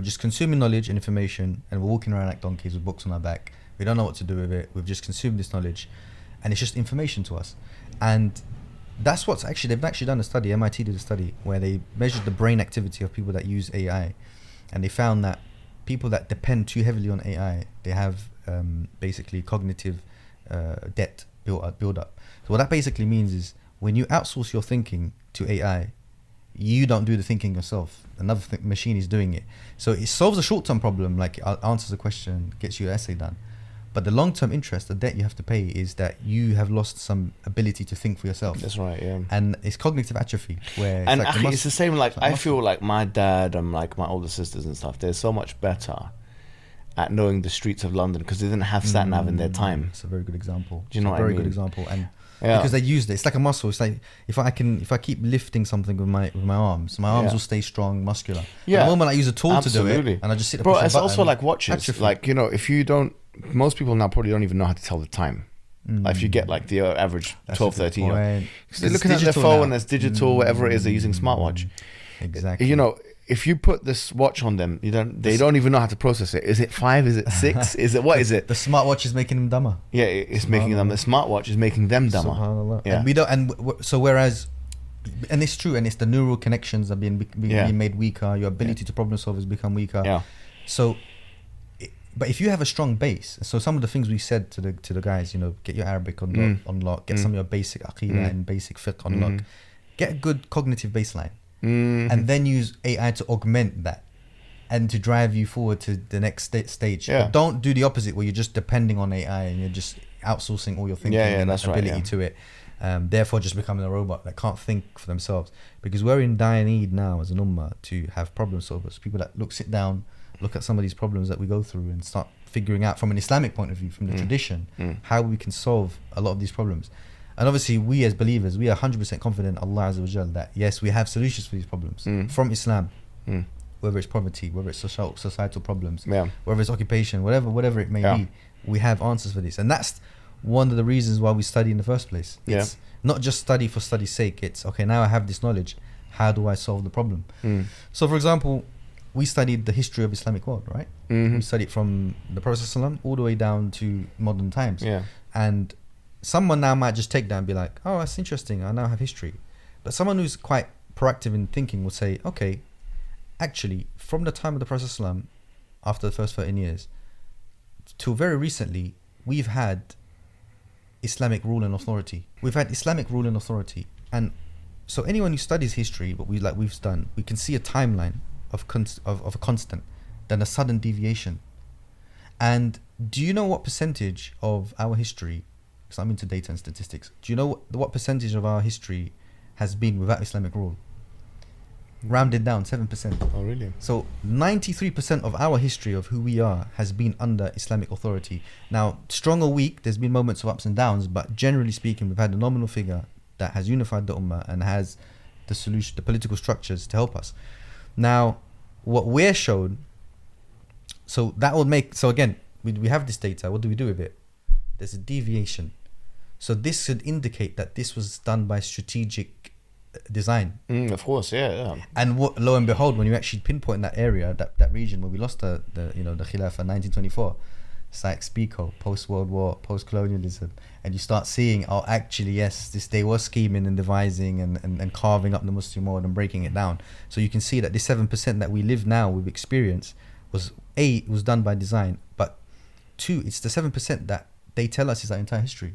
just consuming knowledge and information, and we're walking around like donkeys with books on our back. We don't know what to do with it. We've just consumed this knowledge, and it's just information to us. And that's what's they've actually done a study, MIT did a study, where they measured the brain activity of people that use AI, and they found that people that depend too heavily on AI, they have basically cognitive debt build up. So what that basically means is when you outsource your thinking to AI, you don't do the thinking yourself. Another machine is doing it. So it solves a short-term problem, like it answers a question, gets your essay done. But the long-term interest, the debt you have to pay, is that you have lost some ability to think for yourself. That's right, yeah. And it's cognitive atrophy. Where and like it's the same, like I feel like my dad and like my older sisters and stuff, they're so much better at knowing the streets of London because they didn't have sat-nav in their time. It's a very good example. Do you know what I mean? Very good example. And because they used it. It's like a muscle. It's like if I keep lifting something with my arms, my arms will stay strong, muscular. Yeah. The moment I use a tool to do it, and I just sit there, bro, push a it's button, also like watches. atrophy. Like, if you don't, most people now probably don't even know how to tell the time. Like if you get like the average 12, 13 year old, because they're looking at their phone and it's digital, whatever it is, they're using smartwatch. Exactly. If you put this watch on them, they don't even know how to process it. Is it 5? Is it 6? Is it what is it? The smartwatch is making them dumber. Yeah, it's making them. The smartwatch is making them dumber. SubhanAllah. Yeah. And we don't. So whereas, and it's true, and it's the neural connections are being made weaker. Your ability to problem solve has become weaker. Yeah. So, but if you have a strong base, so some of the things we said to the guys, get your Arabic on lock, get some of your basic aqidah and basic fiqh on lock, get a good cognitive baseline. And then use AI to augment that and to drive you forward to the next stage. Yeah. But don't do the opposite where you're just depending on AI and you're just outsourcing all your thinking and ability to it. Therefore just becoming a robot that can't think for themselves. Because we're in dire need now as an ummah to have problem solvers, people that sit down, look at some of these problems that we go through and start figuring out from an Islamic point of view, from the tradition, how we can solve a lot of these problems. And obviously, we as believers, we are 100% confident in Allah Azza wa Jal that yes, we have solutions for these problems from Islam, whether it's poverty, whether it's societal problems, whether it's occupation, whatever it may be, we have answers for this. And that's one of the reasons why we study in the first place. It's not just study for study's sake. It's okay, now I have this knowledge, how do I solve the problem? So, for example, we studied the history of Islamic world, right? We studied from the Prophet ﷺ all the way down to modern times. And someone now might just take that and be like, oh, that's interesting, I now have history. But someone who's quite proactive in thinking will say, okay, actually, from the time of the Prophet ﷺ, after the first 13 years, till very recently, we've had Islamic rule and authority. We've had Islamic rule and authority. And so anyone who studies history, what we've done, we can see a timeline of a constant, then a sudden deviation. And do you know what percentage of our history, because I'm into data and statistics, do you know what percentage of our history has been without Islamic rule? Rounded down, 7%. Oh, really? So 93% of our history of who we are has been under Islamic authority. Now, strong or weak, there's been moments of ups and downs, but generally speaking, we've had a nominal figure that has unified the ummah and has the solution, the political structures to help us. Now, what we're shown, so that will make, so again, we have this data, what do we do with it? There's a deviation. So this should indicate that this was done by strategic design. Of course, yeah. And lo and behold, when you actually pinpoint that area, that region where we lost the Khilafah 1924, Sykes-Picot, post-World War, post-colonialism, and you start seeing, oh, actually, yes, they were scheming and devising and carving up the Muslim world and breaking it down. So you can see that this 7% that we live now with experience was done by design, but 2, it's the 7% that they tell us is our entire history.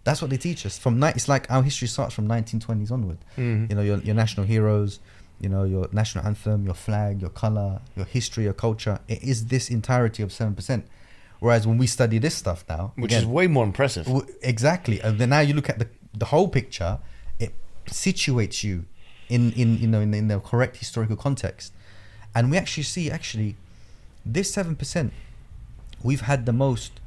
That's what they teach us. It's like our history starts from 1920s onward. Your national heroes, your national anthem, your flag, your color, your history, your culture. It is this entirety of 7%. Whereas when we study this stuff now, which is way more impressive. Exactly. And then now you look at the whole picture, it situates you in the correct historical context. And we actually see this 7%, we've had the most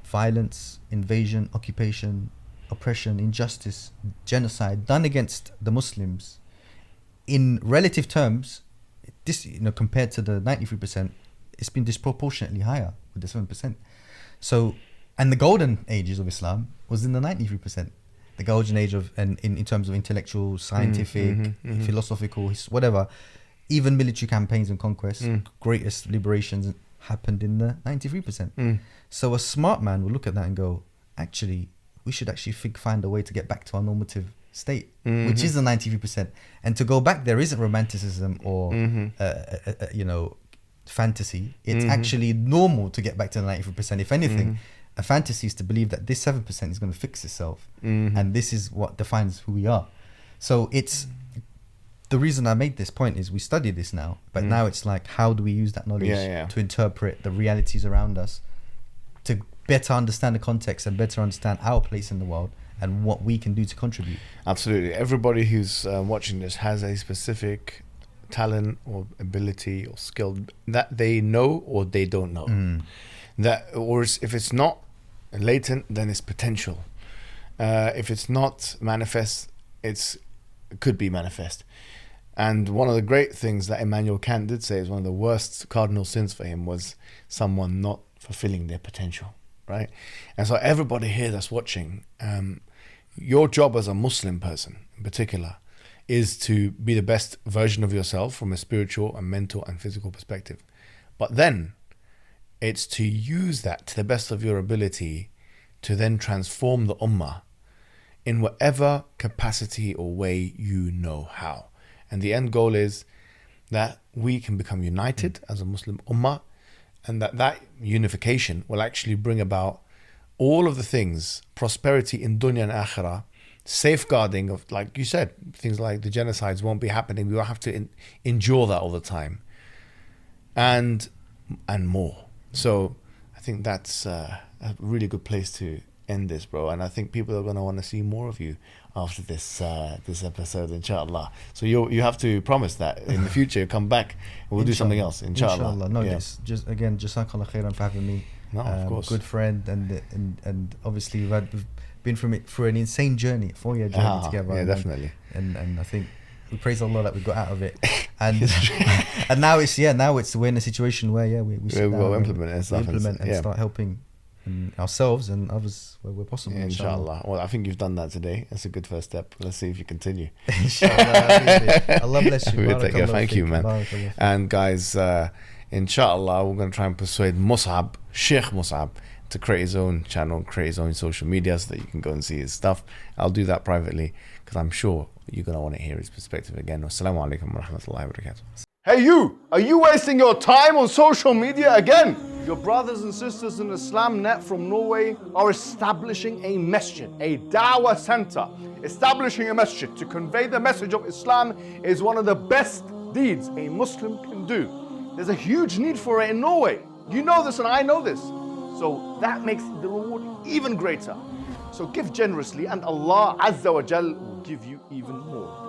violence, invasion, occupation, oppression, injustice, genocide done against the Muslims in relative terms. compared to the 93%, it's been disproportionately higher with the 7%. So, and the golden ages of Islam was in the 93%. The golden age of, and in terms of intellectual, scientific, philosophical, whatever, even military campaigns and conquests, greatest liberations happened in the 93%. So a smart man will look at that and go, actually, we should actually find a way to get back to our normative state, which is the 93%. And to go back there isn't romanticism or, fantasy. It's actually normal to get back to the 93%. If anything, a fantasy is to believe that this 7% is going to fix itself. And this is what defines who we are. So it's, the reason I made this point is we study this now, but now it's like, how do we use that knowledge to interpret the realities around us, to better understand the context and better understand our place in the world and what we can do to contribute. Absolutely. Everybody who's watching this has a specific talent or ability or skill that they know or they don't know. If it's not latent, then it's potential. If it's not manifest, it could be manifest. And one of the great things that Immanuel Kant did say is one of the worst cardinal sins for him was someone not fulfilling their potential, right? And so everybody here that's watching, your job as a Muslim person in particular is to be the best version of yourself from a spiritual and mental and physical perspective. But then it's to use that to the best of your ability to then transform the ummah in whatever capacity or way you know how. And the end goal is that we can become united as a Muslim ummah, and that unification will actually bring about all of the things, prosperity in dunya and akhirah, safeguarding of, like you said, things like the genocides won't be happening. We won't have to endure that all the time, and more. So I think that's a really good place to end this, bro. And I think people are going to want to see more of you after this episode, inshallah. So you have to promise that in the future you come back and we'll do something else, inshallah. No, just again, jazakallah khairan for having me. No, of course. Good friend, and obviously we've been through an insane journey, 4-year journey together. Yeah, definitely. And I think we praise Allah that we got out of it, and and now we're in a situation where we will implement and stuff, start helping ourselves and others where possible. Inshallah. Well, I think you've done that today. That's a good first step. Let's see if you continue. Inshallah. Allah bless you. Thank you, man. And guys, inshallah, we're going to try and persuade Sheikh Mus'ab, to create his own channel, create his own social media so that you can go and see his stuff. I'll do that privately because I'm sure you're going to want to hear his perspective again. Wassalamu alaikum wa rahmatullahi wa barakatuh. Hey you, are you wasting your time on social media again? Your brothers and sisters in Islam Net from Norway are establishing a masjid, a da'wah center. Establishing a masjid to convey the message of Islam is one of the best deeds a Muslim can do. There's a huge need for it in Norway. You know this and I know this. So that makes the reward even greater. So give generously and Allah Azza wa Jal will give you even more.